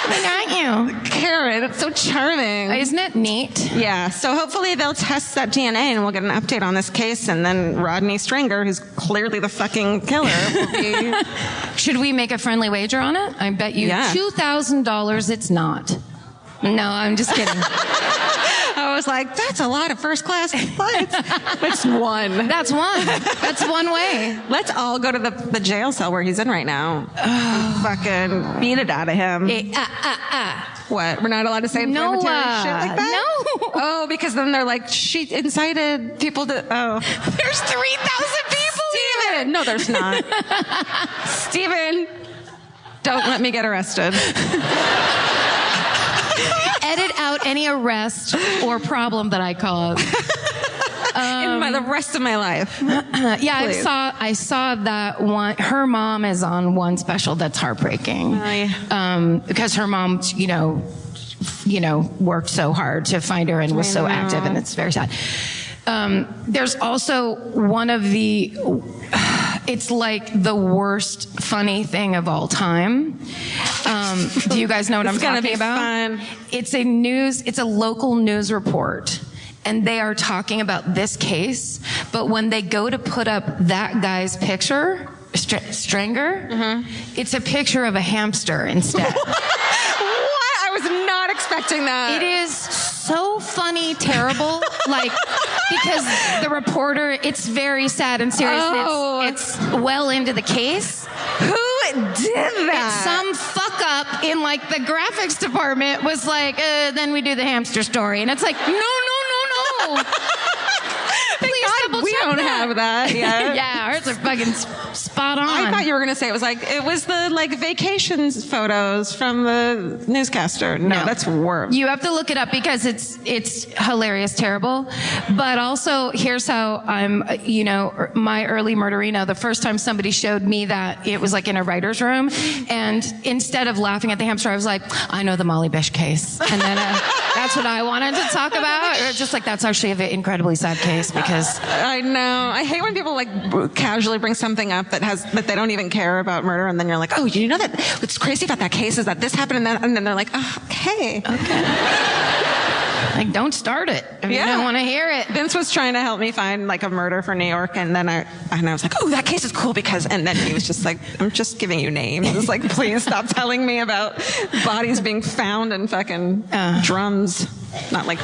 I got you. Karen, it's so charming. Isn't it neat? Yeah, so hopefully they'll test that DNA and we'll get an update on this case, and then Rodney Stringer, who's clearly the fucking killer, will be... Should we make a friendly wager on it? I bet you $2,000 it's not. No, I'm just kidding. I was like, that's a lot of first-class flights. It's one. That's one. That's one way. Let's all go to the jail cell where he's in right now. Fucking beat it out of him. What? We're not allowed to say inflammatory shit like that? No. Oh, because then they're like, she incited people to... Oh. There's 3,000 people Steven! No, there's not. Steven, don't let me get arrested. Edit out any arrest or problem that I cause. In the rest of my life. Yeah, Please. I saw that one. Her mom is on one special that's heartbreaking. Because her mom, you know, worked so hard to find her and was so active, and it's very sad. There's also one of the, it's like the worst funny thing of all time. Do you guys know what I'm talking about? Fun. It's a local news report. And they are talking about this case, but when they go to put up that guy's picture, Stringer, it's a picture of a hamster instead. What? I was not expecting that. It is so funny, terrible, like, because the reporter, it's very sad and serious. Oh. It's well into the case. Who did that? It's some fuck up in, like, the graphics department was like, then we do the hamster story. And it's like, no. Please double we check don't that. have that yet. Yeah, ours are fucking spot on. I thought you were going to say it was the like vacations photos from the newscaster. No, that's worse. You have to look it up because it's hilarious, terrible. But also, here's how I'm, my early murderino, the first time somebody showed me that, it was like in a writer's room. And instead of laughing at the hamster, I was like, I know the Molly Bish case. And then that's what I wanted to talk about. Or just like, that's actually an incredibly sad case because... I know. I hate when people like casually bring something up that they don't even care about murder, and then you're like, oh, you know that what's crazy about that case is that this happened, and then they're like, oh, okay. Like, don't start it if you don't want to hear it. Vince was trying to help me find like a murder for New York, and then I was like, oh, that case is cool because, and then he was just like, I'm just giving you names. It's like, please stop telling me about bodies being found in fucking drums. Not like,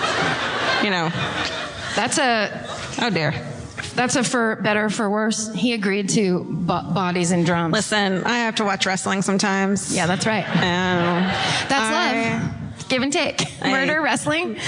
That's oh dear. That's a for better or for worse. He agreed to bodies and drums. Listen, I have to watch wrestling sometimes. Yeah, that's right. That's love. Give and take. Murder, wrestling.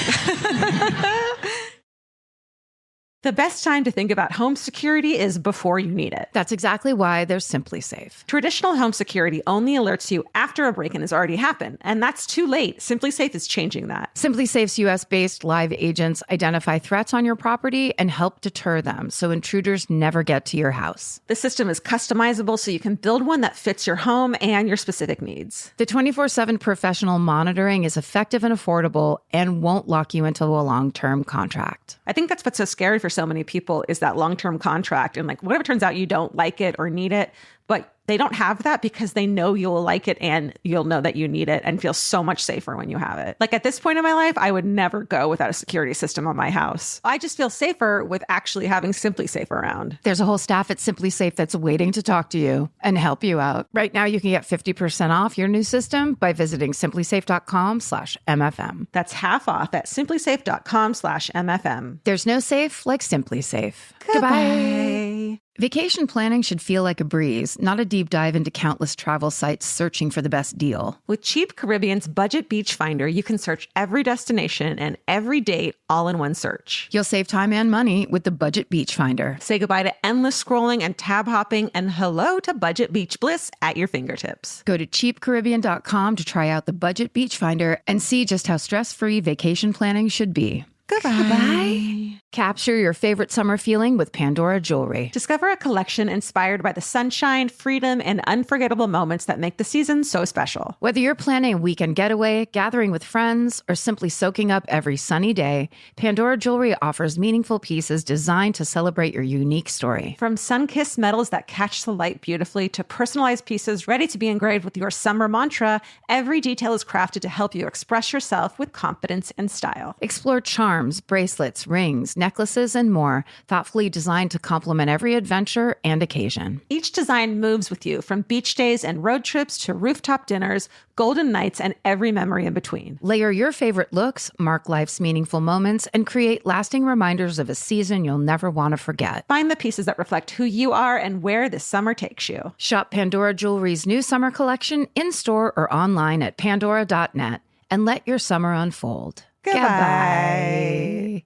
The best time to think about home security is before you need it. That's exactly why there's Simply Safe. Traditional home security only alerts you after a break-in has already happened, and that's too late. Simply Safe is changing that. Simply Safe's US-based live agents identify threats on your property and help deter them so intruders never get to your house. The system is customizable so you can build one that fits your home and your specific needs. The 24/7 professional monitoring is effective and affordable and won't lock you into a long-term contract. I think that's what's so scary for so many people is that long-term contract. And like, what if it turns out you don't like it or need it, but they don't have that because they know you'll like it and you'll know that you need it and feel so much safer when you have it. Like at this point in my life, I would never go without a security system on my house. I just feel safer with actually having Simply Safe around. There's a whole staff at Simply Safe that's waiting to talk to you and help you out. Right now, you can get 50% off your new system by visiting simplysafe.com/MFM. That's half off at simplysafe.com/MFM. There's no safe like Simply Safe. Goodbye. Vacation planning should feel like a breeze, not a deep dive into countless travel sites searching for the best deal. With Cheap Caribbean's Budget Beach Finder, you can search every destination and every date all in one search. You'll save time and money with the Budget Beach Finder. Say goodbye to endless scrolling and tab hopping, and hello to budget beach bliss at your fingertips. Go to cheapcaribbean.com to try out the Budget Beach Finder and see just how stress-free vacation planning should be. Goodbye. Capture your favorite summer feeling with Pandora Jewelry. Discover a collection inspired by the sunshine, freedom, and unforgettable moments that make the season so special. Whether you're planning a weekend getaway, gathering with friends, or simply soaking up every sunny day, Pandora Jewelry offers meaningful pieces designed to celebrate your unique story. From sun-kissed metals that catch the light beautifully to personalized pieces ready to be engraved with your summer mantra, every detail is crafted to help you express yourself with confidence and style. Explore charms, bracelets, rings, necklaces, and more, thoughtfully designed to complement every adventure and occasion. Each design moves with you, from beach days and road trips to rooftop dinners, golden nights, and every memory in between. Layer your favorite looks, mark life's meaningful moments, and create lasting reminders of a season you'll never want to forget. Find the pieces that reflect who you are and where this summer takes you. Shop Pandora Jewelry's new summer collection in-store or online at pandora.net and let your summer unfold. Goodbye.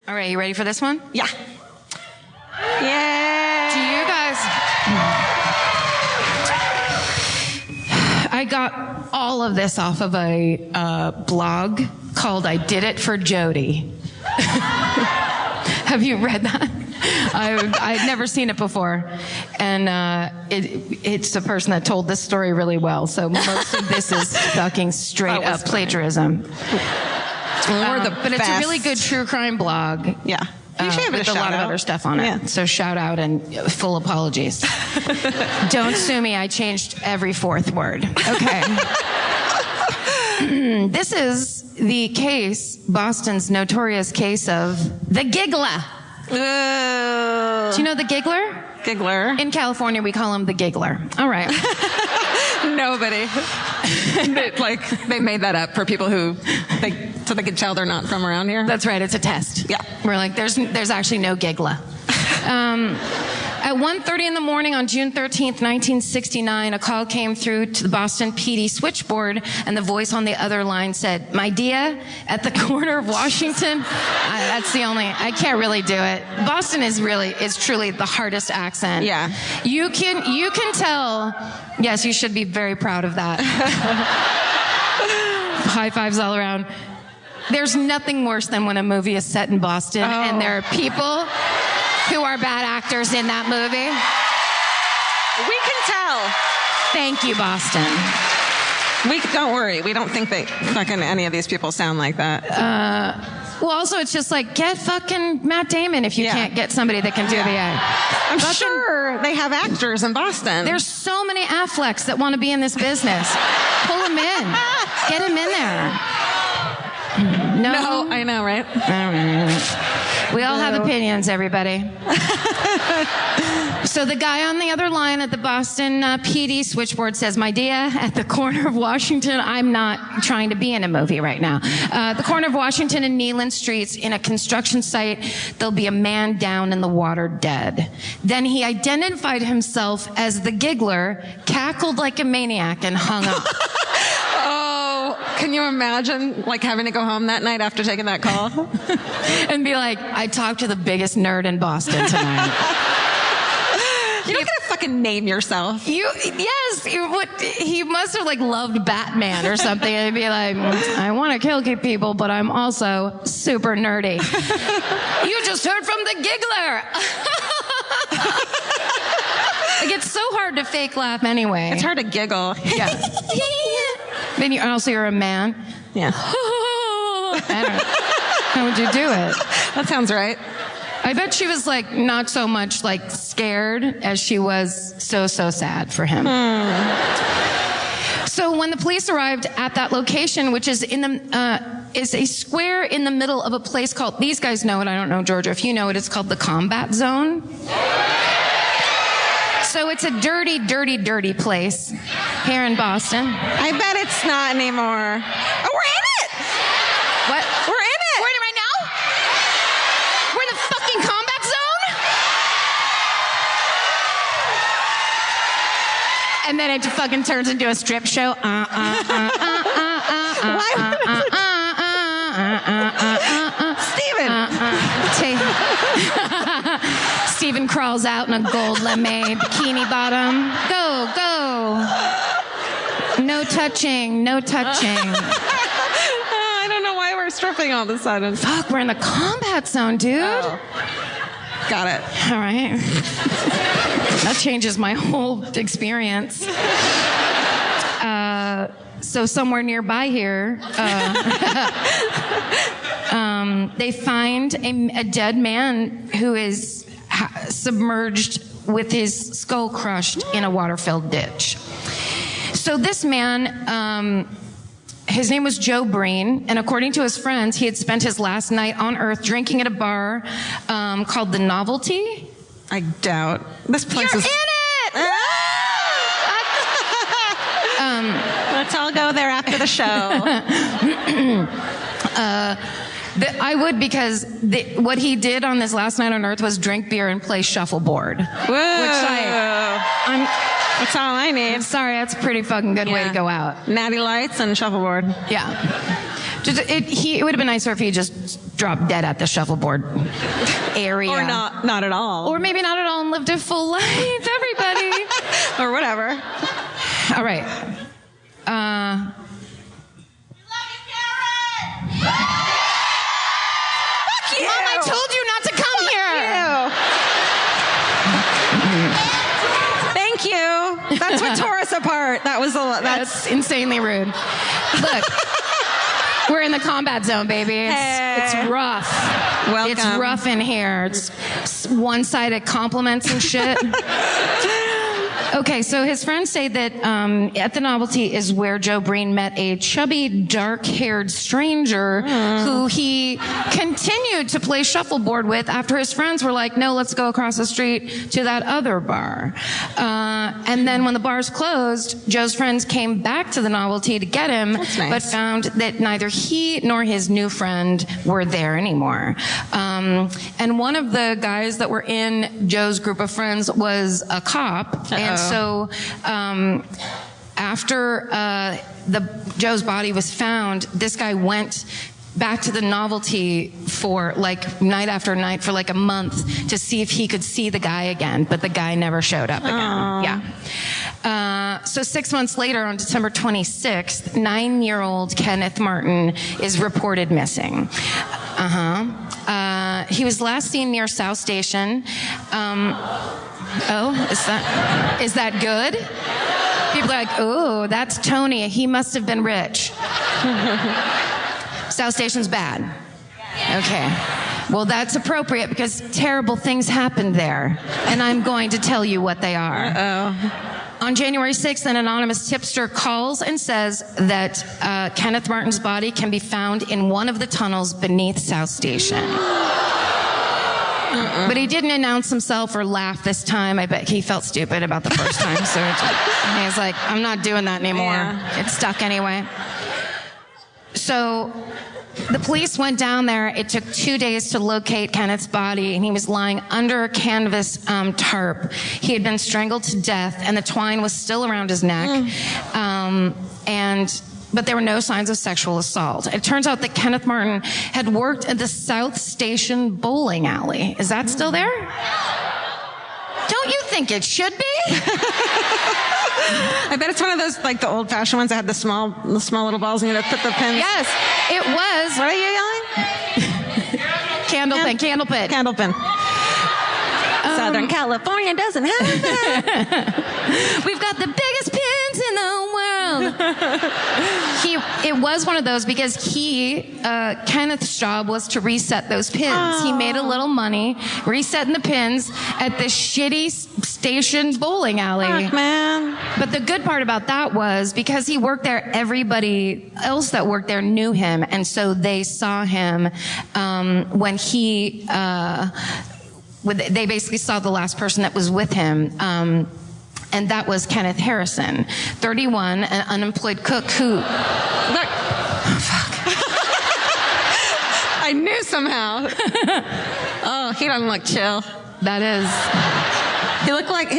All right, you ready for this one? Yeah. Yeah. Do you guys... I got all of this off of a blog called I Did It for Jody. Have you read that? I'd never seen it before. And it's the person that told this story really well. So most of this is fucking straight up plagiarism. But it's a really good true crime blog. Yeah. You should have with a lot of other stuff on it. Yeah. So shout out and full apologies. Don't sue me. I changed every fourth word. Okay. This is the case, Boston's notorious case of the Giggler. Do you know the Giggler? Giggler. In California, we call him the Giggler. All right. Nobody. They made that up for people who so they could tell they're not from around here. That's right. It's a test. Yeah. We're like, there's actually no Giggler. At 1:30 in the morning on June 13th, 1969, a call came through to the Boston PD switchboard, and the voice on the other line said, "My dear, at the corner of Washington." That's the only, I can't really do it. Boston is truly the hardest accent. Yeah. You can tell, yes, you should be very proud of that. High fives all around. There's nothing worse than when a movie is set in Boston and there are people who are bad actors in that movie. We can tell. Thank you, Boston. Don't worry. We don't think that fucking any of these people sound like that. Well, also, it's just like, get fucking Matt Damon if you can't get somebody that can do the act. I'm sure they have actors in Boston. There's so many Afflecks that want to be in this business. Pull them in. Get them in there. No, I know, right? We all have opinions, everybody. So the guy on the other line at the Boston PD switchboard says, "My dear, at the corner of Washington," I'm not trying to be in a movie right now. The corner of Washington and Neelan Streets, in a construction site, there'll be a man down in the water dead. Then he identified himself as the Giggler, cackled like a maniac, and hung up. Oh, can you imagine having to go home that night after taking that call? And be like, "I talked to the biggest nerd in Boston tonight." You're not gonna fucking name yourself. He must have loved Batman or something. And be like, "I want to kill people, but I'm also super nerdy." You just heard from the Giggler. It's so hard to fake laugh anyway. It's hard to giggle. Yeah. Then you're a man. Yeah. I don't know. How would you do it? That sounds right. I bet she was not so much scared as she was so sad for him. So when the police arrived at that location, which is is a square in the middle of a place called, these guys know it, I don't know, Georgia, if you know it, it's called the Combat Zone. So it's a dirty, dirty, dirty place here in Boston. I bet it's not anymore. Oh, we're in it! What? We're in it! We're in it right now? We're in the fucking Combat Zone? And then it fucking turns into a strip show. Steven crawls out in a gold lame bikini bottom. Go, go. No touching, no touching. I don't know why we're stripping all of a sudden. Fuck, we're in the combat zone, dude. Oh. Got it. All right. That changes my whole experience. So somewhere nearby here, they find a dead man who is submerged with his skull crushed in a water-filled ditch. So this man, his name was Joe Breen, and according to his friends, he had spent his last night on Earth drinking at a bar called The Novelty. I doubt. This place You're is... in it! Let's all go there after the show. I would, because what he did on this last night on Earth was drink beer and play shuffleboard. Whoa. That's all I need. I'm sorry, that's a pretty fucking good way to go out. Natty lights and shuffleboard. Yeah. It would have been nicer if he just dropped dead at the shuffleboard area. Or not at all. Or maybe not at all and lived a full life, everybody. Or whatever. All right. Fuck you. Mom, I told you not to come here. Thank you. That's what tore us apart. That's insanely rude. Look, we're in the combat zone, baby. It's rough. Welcome. It's rough in here. It's one-sided compliments and shit. Okay, so his friends say that at the Novelty is where Joe Breen met a chubby, dark-haired stranger who he continued to play shuffleboard with after his friends were like, no, let's go across the street to that other bar. And then when the bars closed, Joe's friends came back to the Novelty to get him, but found that neither he nor his new friend were there anymore. And one of the guys that were in Joe's group of friends was a cop. And so after Joe's body was found, this guy went back to the Novelty for like night after night for like a month to see if he could see the guy again, but the guy never showed up again. Yeah. So 6 months later, on December 26th, 9-year-old Kenneth Martin is reported missing. He was last seen near South Station. Is that good? People are like, oh, that's Tony. He must have been rich. South Station's bad. Okay. Well, that's appropriate because terrible things happened there. And I'm going to tell you what they are. On January 6th, an anonymous tipster calls and says that Kenneth Martin's body can be found in one of the tunnels beneath South Station. But he didn't announce himself or laugh this time. I bet he felt stupid about the first time. So he's like, I'm not doing that anymore. Yeah. It's stuck anyway. So the police went down there. It took 2 days to locate Kenneth's body, and he was lying under a canvas tarp. He had been strangled to death, and the twine was still around his neck. But there were no signs of sexual assault. It turns out that Kenneth Martin had worked at the South Station bowling alley. Is that still there? Don't you think it should be? I bet it's one of those, like the old-fashioned ones that had the small little balls and you had to put the pins. Yes, it was. What are you yelling? Candlepin. Candlepin. Southern California doesn't have that. We've got the biggest pins in the world. It was one of those because Kenneth's job was to reset those pins. He made a little money resetting the pins at this shitty station bowling alley. Fuck, man. But the good part about that was because he worked there, everybody else that worked there knew him. And so they saw him when he... they basically saw the last person that was with him, and that was Kenneth Harrison, 31, an unemployed cook who... Look. Oh, fuck. I knew somehow. Oh, he doesn't look chill. That is... He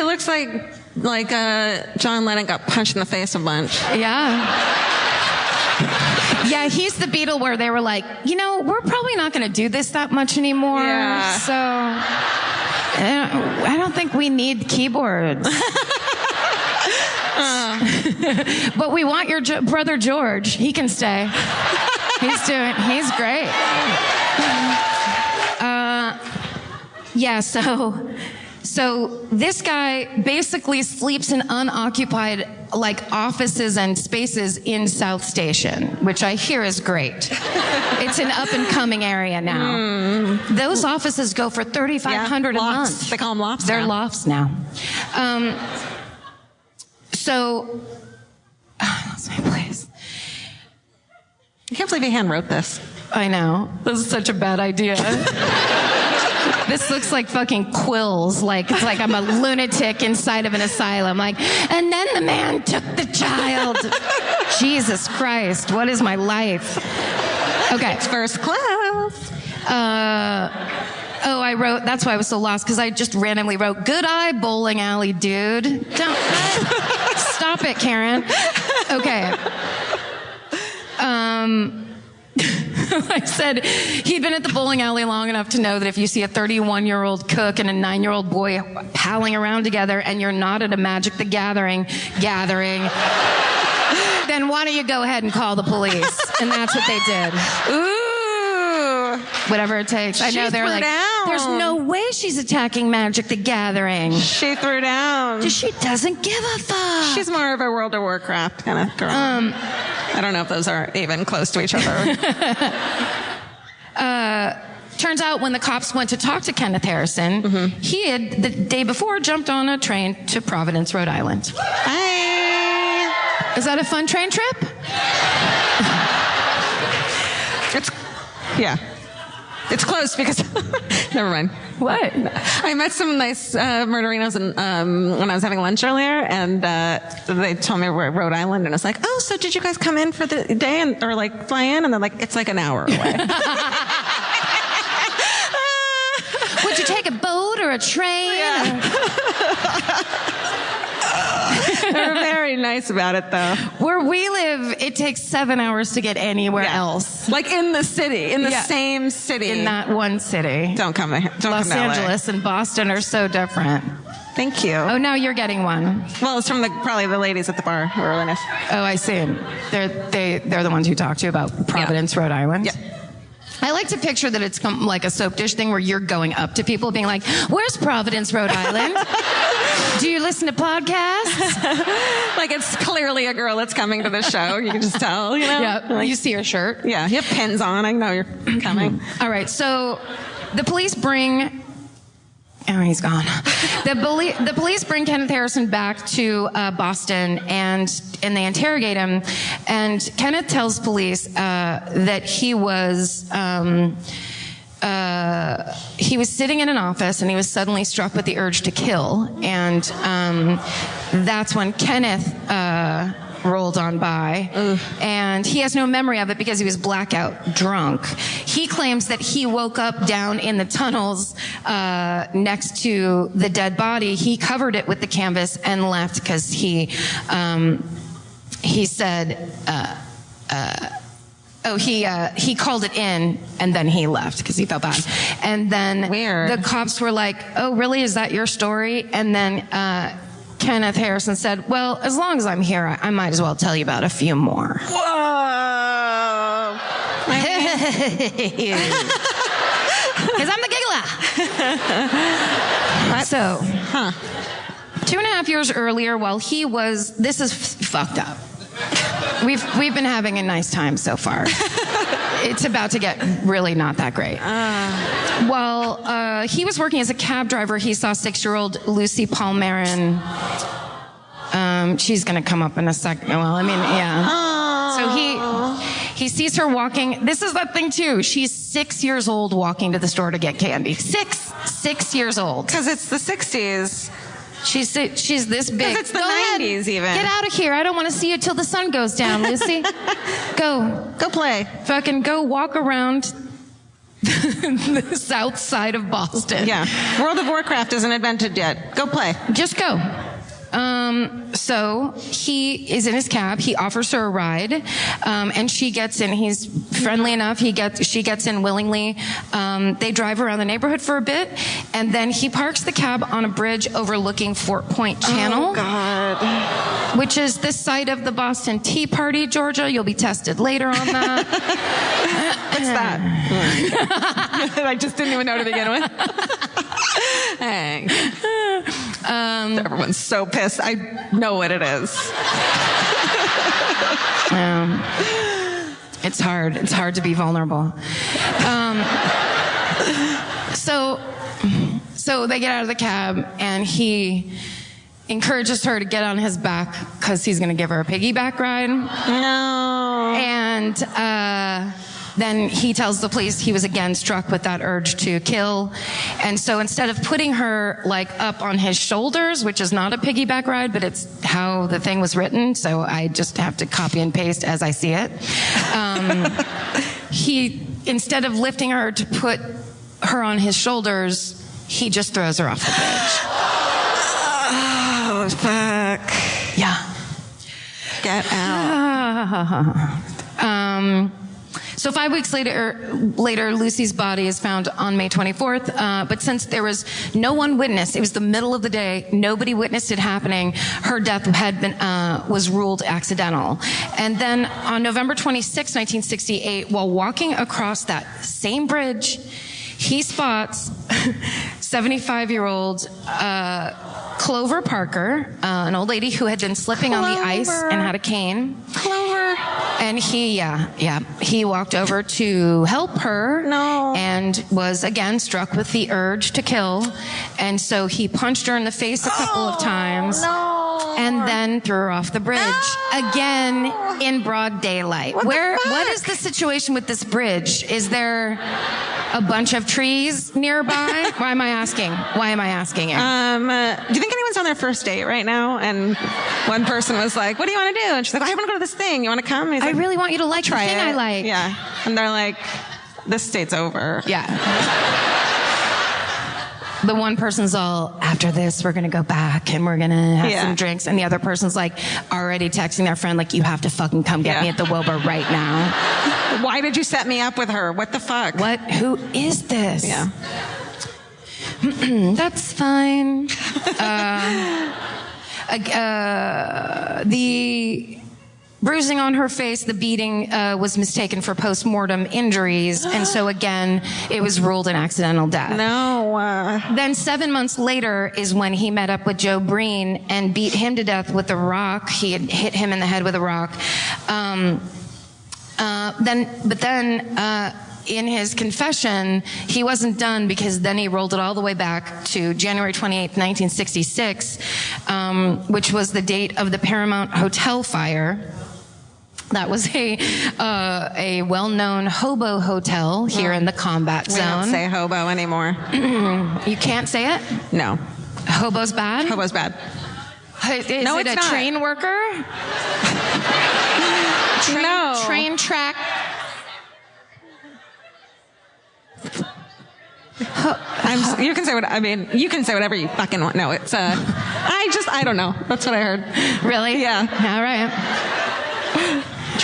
looks like John Lennon got punched in the face a bunch. Yeah. Yeah, he's the Beatle where they were like, we're probably not going to do this that much anymore. Yeah. So I don't think we need keyboards. But we want your brother George. He can stay. He's great. Yeah, so this guy basically sleeps in unoccupied offices and spaces in South Station, which I hear is great. It's an up and coming area now. Those offices go for $3,500 a month. They call them lofts. They're now. lofts now. That's my place. I can't believe he hand wrote this. I know. This is such a bad idea. This looks like fucking quills. It's like I'm a lunatic inside of an asylum. And then the man took the child. Jesus Christ, what is my life? Okay. It's first class. I wrote, that's why I was so lost, because I just randomly wrote, good eye, bowling alley, dude. Don't, stop it, Karen. Okay. I said he'd been at the bowling alley long enough to know that if you see a 31-year-old cook and a 9-year-old boy palling around together and you're not at a Magic the Gathering, then why don't you go ahead and call the police? And that's what they did. Ooh. Whatever it takes. I know they're like, down. There's no way she's attacking Magic the Gathering. She threw down. She doesn't give a fuck. She's more of a World of Warcraft kind of girl. I don't know if those are even close to each other. Turns out when the cops went to talk to Kenneth Harrison, he had, the day before, jumped on a train to Providence, Rhode Island. Hi. Is that a fun train trip? It's close because never mind. What? I met some nice murderinos when I was having lunch earlier, and they told me we're at Rhode Island, and I was like, "Oh, so did you guys come in for the day or fly in?" And they're like, "It's an hour away." Would you take a boat or a train? Yeah. They're very nice about it, though. Where we live, it takes 7 hours to get anywhere else. In the city, in the same city. In that one city. Don't come here. Los Angeles and Boston are so different. Thank you. Oh, now you're getting one. Well, it's from probably the ladies at the bar who are really nice. Oh, I see. They're the ones who talk to you about Providence, Rhode Island. Yeah. I like to picture that it's like a soap dish thing where you're going up to people being like, where's Providence, Rhode Island? Do you listen to podcasts? It's clearly a girl that's coming to the show. You can just tell, Yeah, you see her shirt. Yeah, you have pins on. I know you're coming. All right, so the police bring... Oh, he's gone. The police bring Kenneth Harrison back to Boston, and they interrogate him. And Kenneth tells police that he was sitting in an office and he was suddenly struck with the urge to kill. And that's when Kenneth rolled on by. And he has no memory of it because he was blackout drunk. He claims that he woke up down in the tunnels next to the dead body. He covered it with the canvas and left because he said he called it in and then he left because he felt bad. And then the cops were like, oh, really? Is that your story? And then Kenneth Harrison said, well, as long as I'm here, I might as well tell you about a few more. Whoa. Because I'm the giggler. So, 2.5 years earlier, while he was, this is fucked up. We've been having a nice time so far. It's about to get really not that great. While he was working as a cab driver, he saw 6-year-old Lucy Palmerin. She's going to come up in a second. Well, I mean, yeah. So he sees her walking. This is that thing too. She's 6 years old walking to the store to get candy. 6 years old. Because it's the 60s. She's this big. Because it's the 90s even. Get out of here. I don't want to see you till the sun goes down, Lucy. Go play. Fucking go walk around the south side of Boston. Yeah. World of Warcraft isn't invented yet. Go play. Just go. So he is in his cab. He offers her a ride, and she gets in. He's friendly enough. She gets in willingly. They drive around the neighborhood for a bit, and then he parks the cab on a bridge overlooking Fort Point Channel. Oh, God. Which is the site of the Boston Tea Party, Georgia. You'll be tested later on that. What's that? I just didn't even know to begin with. Hey. Everyone's so pissed. I know what it is. It's hard. It's hard to be vulnerable. So they get out of the cab, and he encourages her to get on his back because he's going to give her a piggyback ride. No. And then he tells the police he was again struck with that urge to kill. And so instead of putting her like up on his shoulders, which is not a piggyback ride, but it's how the thing was written, so I just have to copy and paste as I see it. He, instead of lifting her to put her on his shoulders, he just throws her off the bridge. Oh, fuck. Yeah. Get out. So 5 weeks later, Lucy's body is found on May 24th. But since there was no one witness, it was the middle of the day, nobody witnessed it happening. Her death was ruled accidental. And then on November 26, 1968, while walking across that same bridge, he spots 75-year-old Clover Parker, an old lady who had been slipping on the ice and had a cane. Clover. And he walked over to help her. No. And was again struck with the urge to kill. And so he punched her in the face a couple of times. No. And then threw her off the bridge again in broad daylight. What is the situation with this bridge? Is there a bunch of trees nearby? Why am I asking it? Do you think anyone's on their first date right now? And one person was like, "What do you want to do?" And she's like, "I want to go to this thing. You want to come?" And he's I like, really want you to like the "Try thing it." I like. Yeah. And they're like, "This date's over." Yeah. The one person's all, after this, we're going to go back and we're going to have some drinks. And the other person's like already texting their friend, like, you have to fucking come get me at the Wilbur right now. Why did you set me up with her? What the fuck? What? Who is this? Yeah. That's fine. The bruising on her face, the beating was mistaken for post-mortem injuries. And so again, it was ruled an accidental death. No. Then 7 months later is when he met up with Joe Breen and beat him to death with a rock. He had hit him in the head with a rock. In his confession, he wasn't done because then he rolled it all the way back to January 28th, 1966, which was the date of the Paramount Hotel fire. That was a well-known hobo hotel here in the combat zone. We don't say hobo anymore. You can't say it? No. Hobo's bad? Hobo's bad. Is it a not. train worker? No. Train track. You can say whatever you fucking want. No, it's I don't know. That's what I heard. Really? Yeah. All right.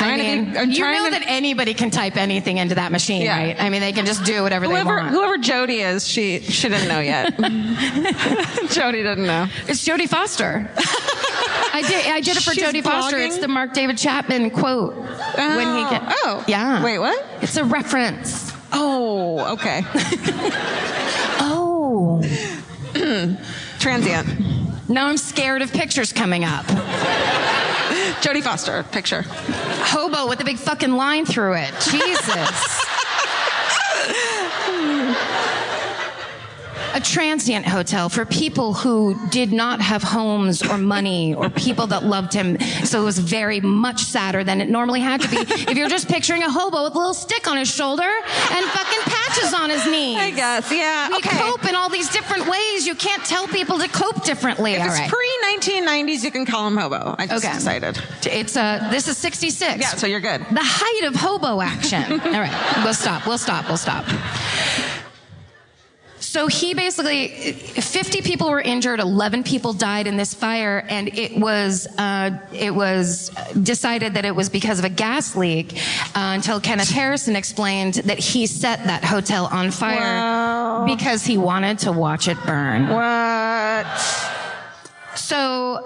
You know that anybody can type anything into that machine, right? I mean, they can just do whatever they want. Whoever Jodie is, she didn't know yet. Jodie didn't know. It's Jodie Foster. I did it for Jodie Foster. It's the Mark David Chapman quote. Yeah. Wait, what? It's a reference. Oh, okay. Oh. Transient. Now I'm scared of pictures coming up. Jodie Foster picture. Hobo with a big fucking line through it. Jesus. A transient hotel for people who did not have homes or money or people that loved him. So it was very much sadder than it normally had to be. If you're just picturing a hobo with a little stick on his shoulder and fucking patches on his knees. I guess, yeah. We cope in all these different ways. You can't tell people to cope differently. If it's pre-1990s, you can call him hobo. I just decided. This is 66. Yeah, so you're good. The height of hobo action. All right, we'll stop. So he basically, 50 people were injured, 11 people died in this fire, and it was decided that it was because of a gas leak until Kenneth Harrison explained that he set that hotel on fire because he wanted to watch it burn. What? So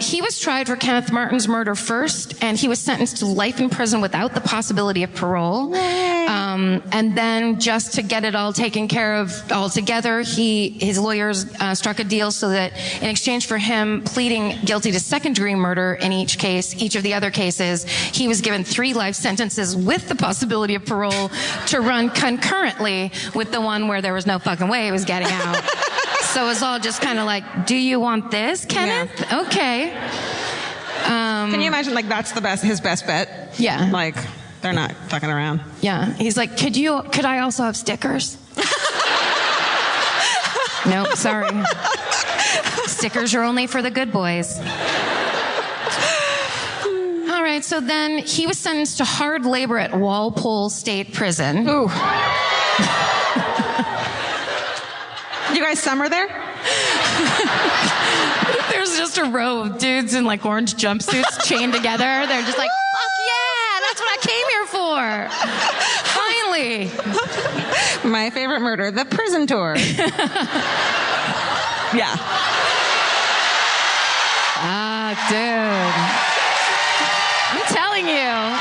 he was tried for Kenneth Martin's murder first, and he was sentenced to life in prison without the possibility of parole. And then just to get it all taken care of altogether, his lawyers struck a deal so that in exchange for him pleading guilty to second-degree murder in each of the other cases, he was given 3 life sentences with the possibility of parole to run concurrently with the one where there was no fucking way he was getting out. So it's all just kind of like, do you want this, Kenneth? Yeah. Okay. Can you imagine, like, that's his best bet? Yeah. Like, they're not fucking around. Yeah. He's like, could I also have stickers? Nope, sorry. Stickers are only for the good boys. All right, so then he was sentenced to hard labor at Walpole State Prison. Ooh. You guys summer there? There's just a row of dudes in like orange jumpsuits chained together. They're just like, fuck yeah, that's what I came here for. Finally. My favorite murder, the prison tour. Yeah. Dude. I'm telling you.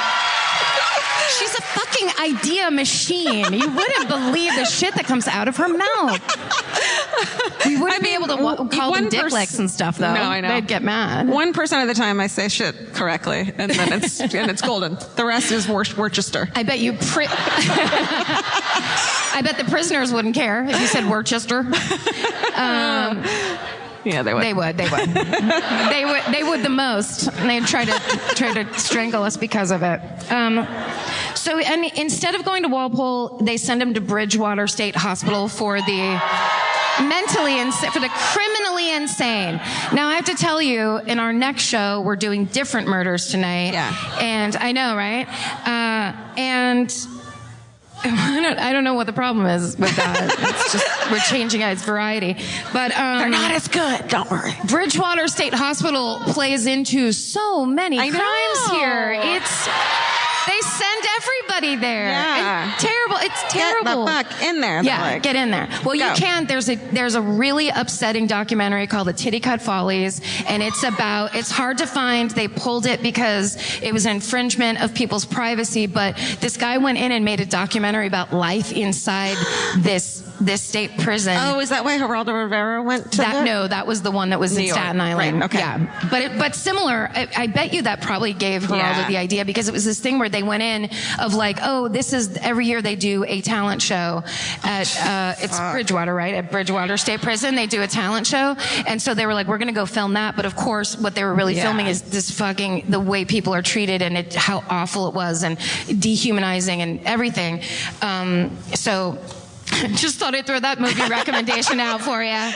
She's a fucking idea machine. You wouldn't believe the shit that comes out of her mouth. We wouldn't be able to call them dick licks and stuff, though. No, I know. They'd get mad. 1% of the time I say shit correctly, and then it's golden. The rest is Worcester. I bet you. I bet the prisoners wouldn't care if you said Worcester. Yeah, they would. They would. They would the most. And they'd try to strangle us because of it. So, and instead of going to Walpole, they send him to Bridgewater State Hospital for the criminally insane. Now, I have to tell you, in our next show, we're doing different murders tonight. Yeah. And I know, right? And I don't know what the problem is with that. It's just, we're changing its variety. But they're not as good. Don't worry. Bridgewater State Hospital plays into so many crimes here. They send everybody there. Yeah. Terrible. It's terrible. Get the fuck in there. Yeah, get in there. Well, you can. There's a really upsetting documentary called The Tittycut Follies, and it's hard to find. They pulled it because it was infringement of people's privacy, but this guy went in and made a documentary about life inside this state prison. Oh, is that why Geraldo Rivera went to that? No, that was the one that was in Staten Island. Right, okay. Yeah. But similar, I bet you that probably gave Geraldo the idea, because it was this thing where they went in of like, oh, this is, every year they do a talent show at, it's Bridgewater, right? At Bridgewater State Prison, they do a talent show. And so they were like, we're going to go film that. But of course, what they were really filming is this fucking, the way people are treated and how awful it was and dehumanizing and everything. So just thought I'd throw that movie recommendation out for you.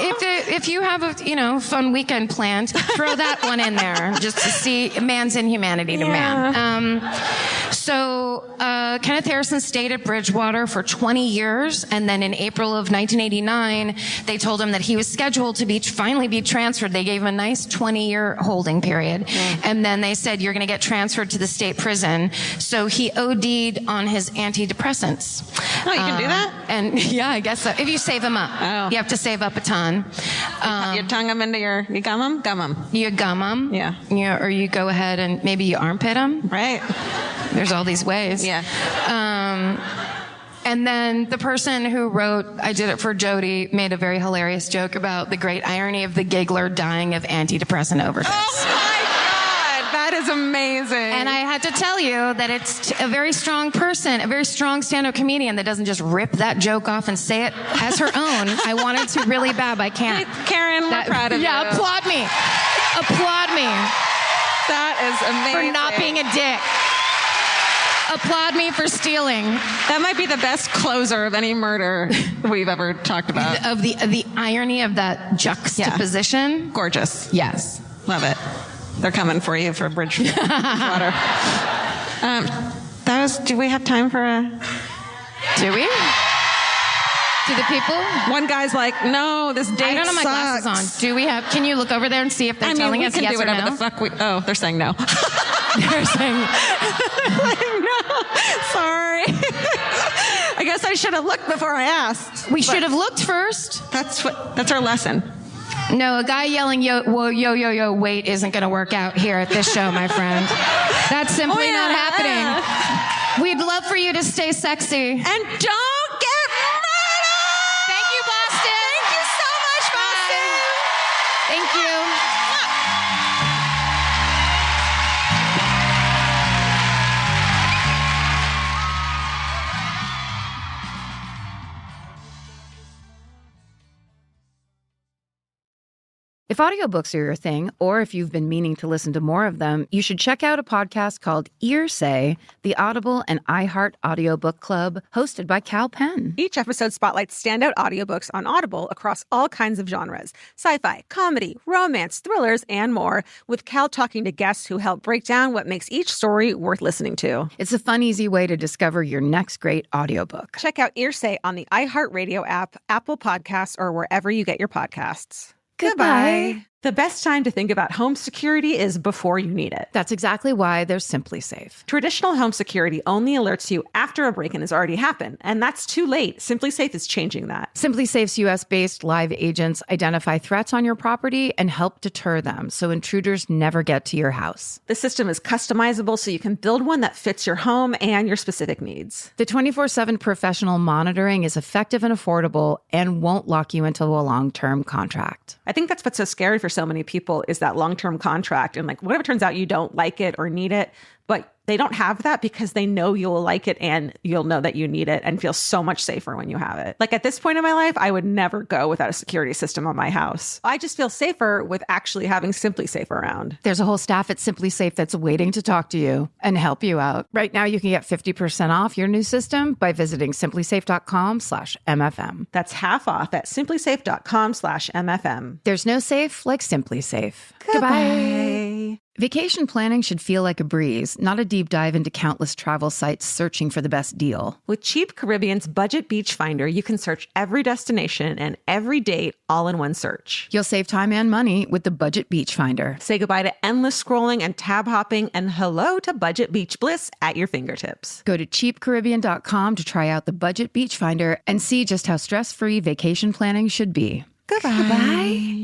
If you have a fun weekend planned, throw that one in there just to see man's inhumanity to man. So Kenneth Harrison stayed at Bridgewater for 20 years, and then in April of 1989, they told him that he was scheduled to finally be transferred. They gave him a nice 20-year holding period, and then they said, you're going to get transferred to the state prison. So he OD'd on his antidepressants. Oh, you can do that? And yeah, I guess so. If you save them up. You have to save up a ton. You tongue them into you gum them? Gum them. You gum them. Yeah. Or you go ahead and maybe you armpit them. Right. There's all these ways. Yeah. And then the person who wrote I Did It for Jody made a very hilarious joke about the great irony of the giggler dying of antidepressant overdose. Oh my God, that is amazing. And I had to tell you that it's a very strong person, a very strong stand-up comedian that doesn't just rip that joke off and say it as her own. I wanted to really bad, but I can't. Karen, we're proud of you. Yeah, applaud me. Applaud me. That is amazing. For not being a dick. Applaud me for stealing. That might be the best closer of any murder we've ever talked about. Of the irony of that juxtaposition. Yeah. Gorgeous. Yes. Love it. They're coming for you for Bridgewater. Do we have time for a... Do we? Do the people? One guy's like, no, this date I don't have my sucks. glasses on. Do we have? Can you look over there and see if they're I mean, telling we us can yes do or whatever no? the fuck we. Oh, they're saying no. They're saying. No, sorry. I guess I should have looked before I asked. We should have looked first. That's our lesson. No, a guy yelling yo, wait isn't going to work out here at this show, my friend. That's simply not happening. We'd love for you to stay sexy. And don't get murdered! Thank you, Boston. Thank you so much, Boston. Thank you. If audiobooks are your thing, or if you've been meaning to listen to more of them, you should check out a podcast called Say, the Audible and iHeart Audiobook Club, hosted by Cal Penn. Each episode spotlights standout audiobooks on Audible across all kinds of genres: sci-fi, comedy, romance, thrillers, and more, with Cal talking to guests who help break down what makes each story worth listening to. It's a fun, easy way to discover your next great audiobook. Check out Say on the iHeartRadio app, Apple Podcasts, or wherever you get your podcasts. Goodbye. The best time to think about home security is before you need it. That's exactly why there's Simply Safe. Traditional home security only alerts you after a break-in has already happened, and that's too late. Simply Safe is changing that. Simply Safe's US-based live agents identify threats on your property and help deter them so intruders never get to your house. The system is customizable so you can build one that fits your home and your specific needs. The 24/7 professional monitoring is effective and affordable and won't lock you into a long-term contract. I think that's what's so scary for so many people is that long-term contract. And like, whatever turns out you don't like it or need it, but they don't have that because they know you'll like it and you'll know that you need it and feel so much safer when you have it. Like at this point in my life, I would never go without a security system on my house. I just feel safer with actually having Simply Safe around. There's a whole staff at Simply Safe that's waiting to talk to you and help you out. Right now, you can get 50% off your new system by visiting simplysafe.com/MFM. That's half off at simplysafe.com/MFM. There's no safe like Simply Safe. Goodbye. Vacation planning should feel like a breeze, not a deep dive into countless travel sites searching for the best deal. With Cheap Caribbean's Budget Beach Finder, you can search every destination and every date all in one search. You'll save time and money with the Budget Beach Finder. Say goodbye to endless scrolling and tab hopping, and hello to Budget Beach Bliss at your fingertips. Go to cheapcaribbean.com to try out the Budget Beach Finder and see just how stress-free vacation planning should be. Goodbye.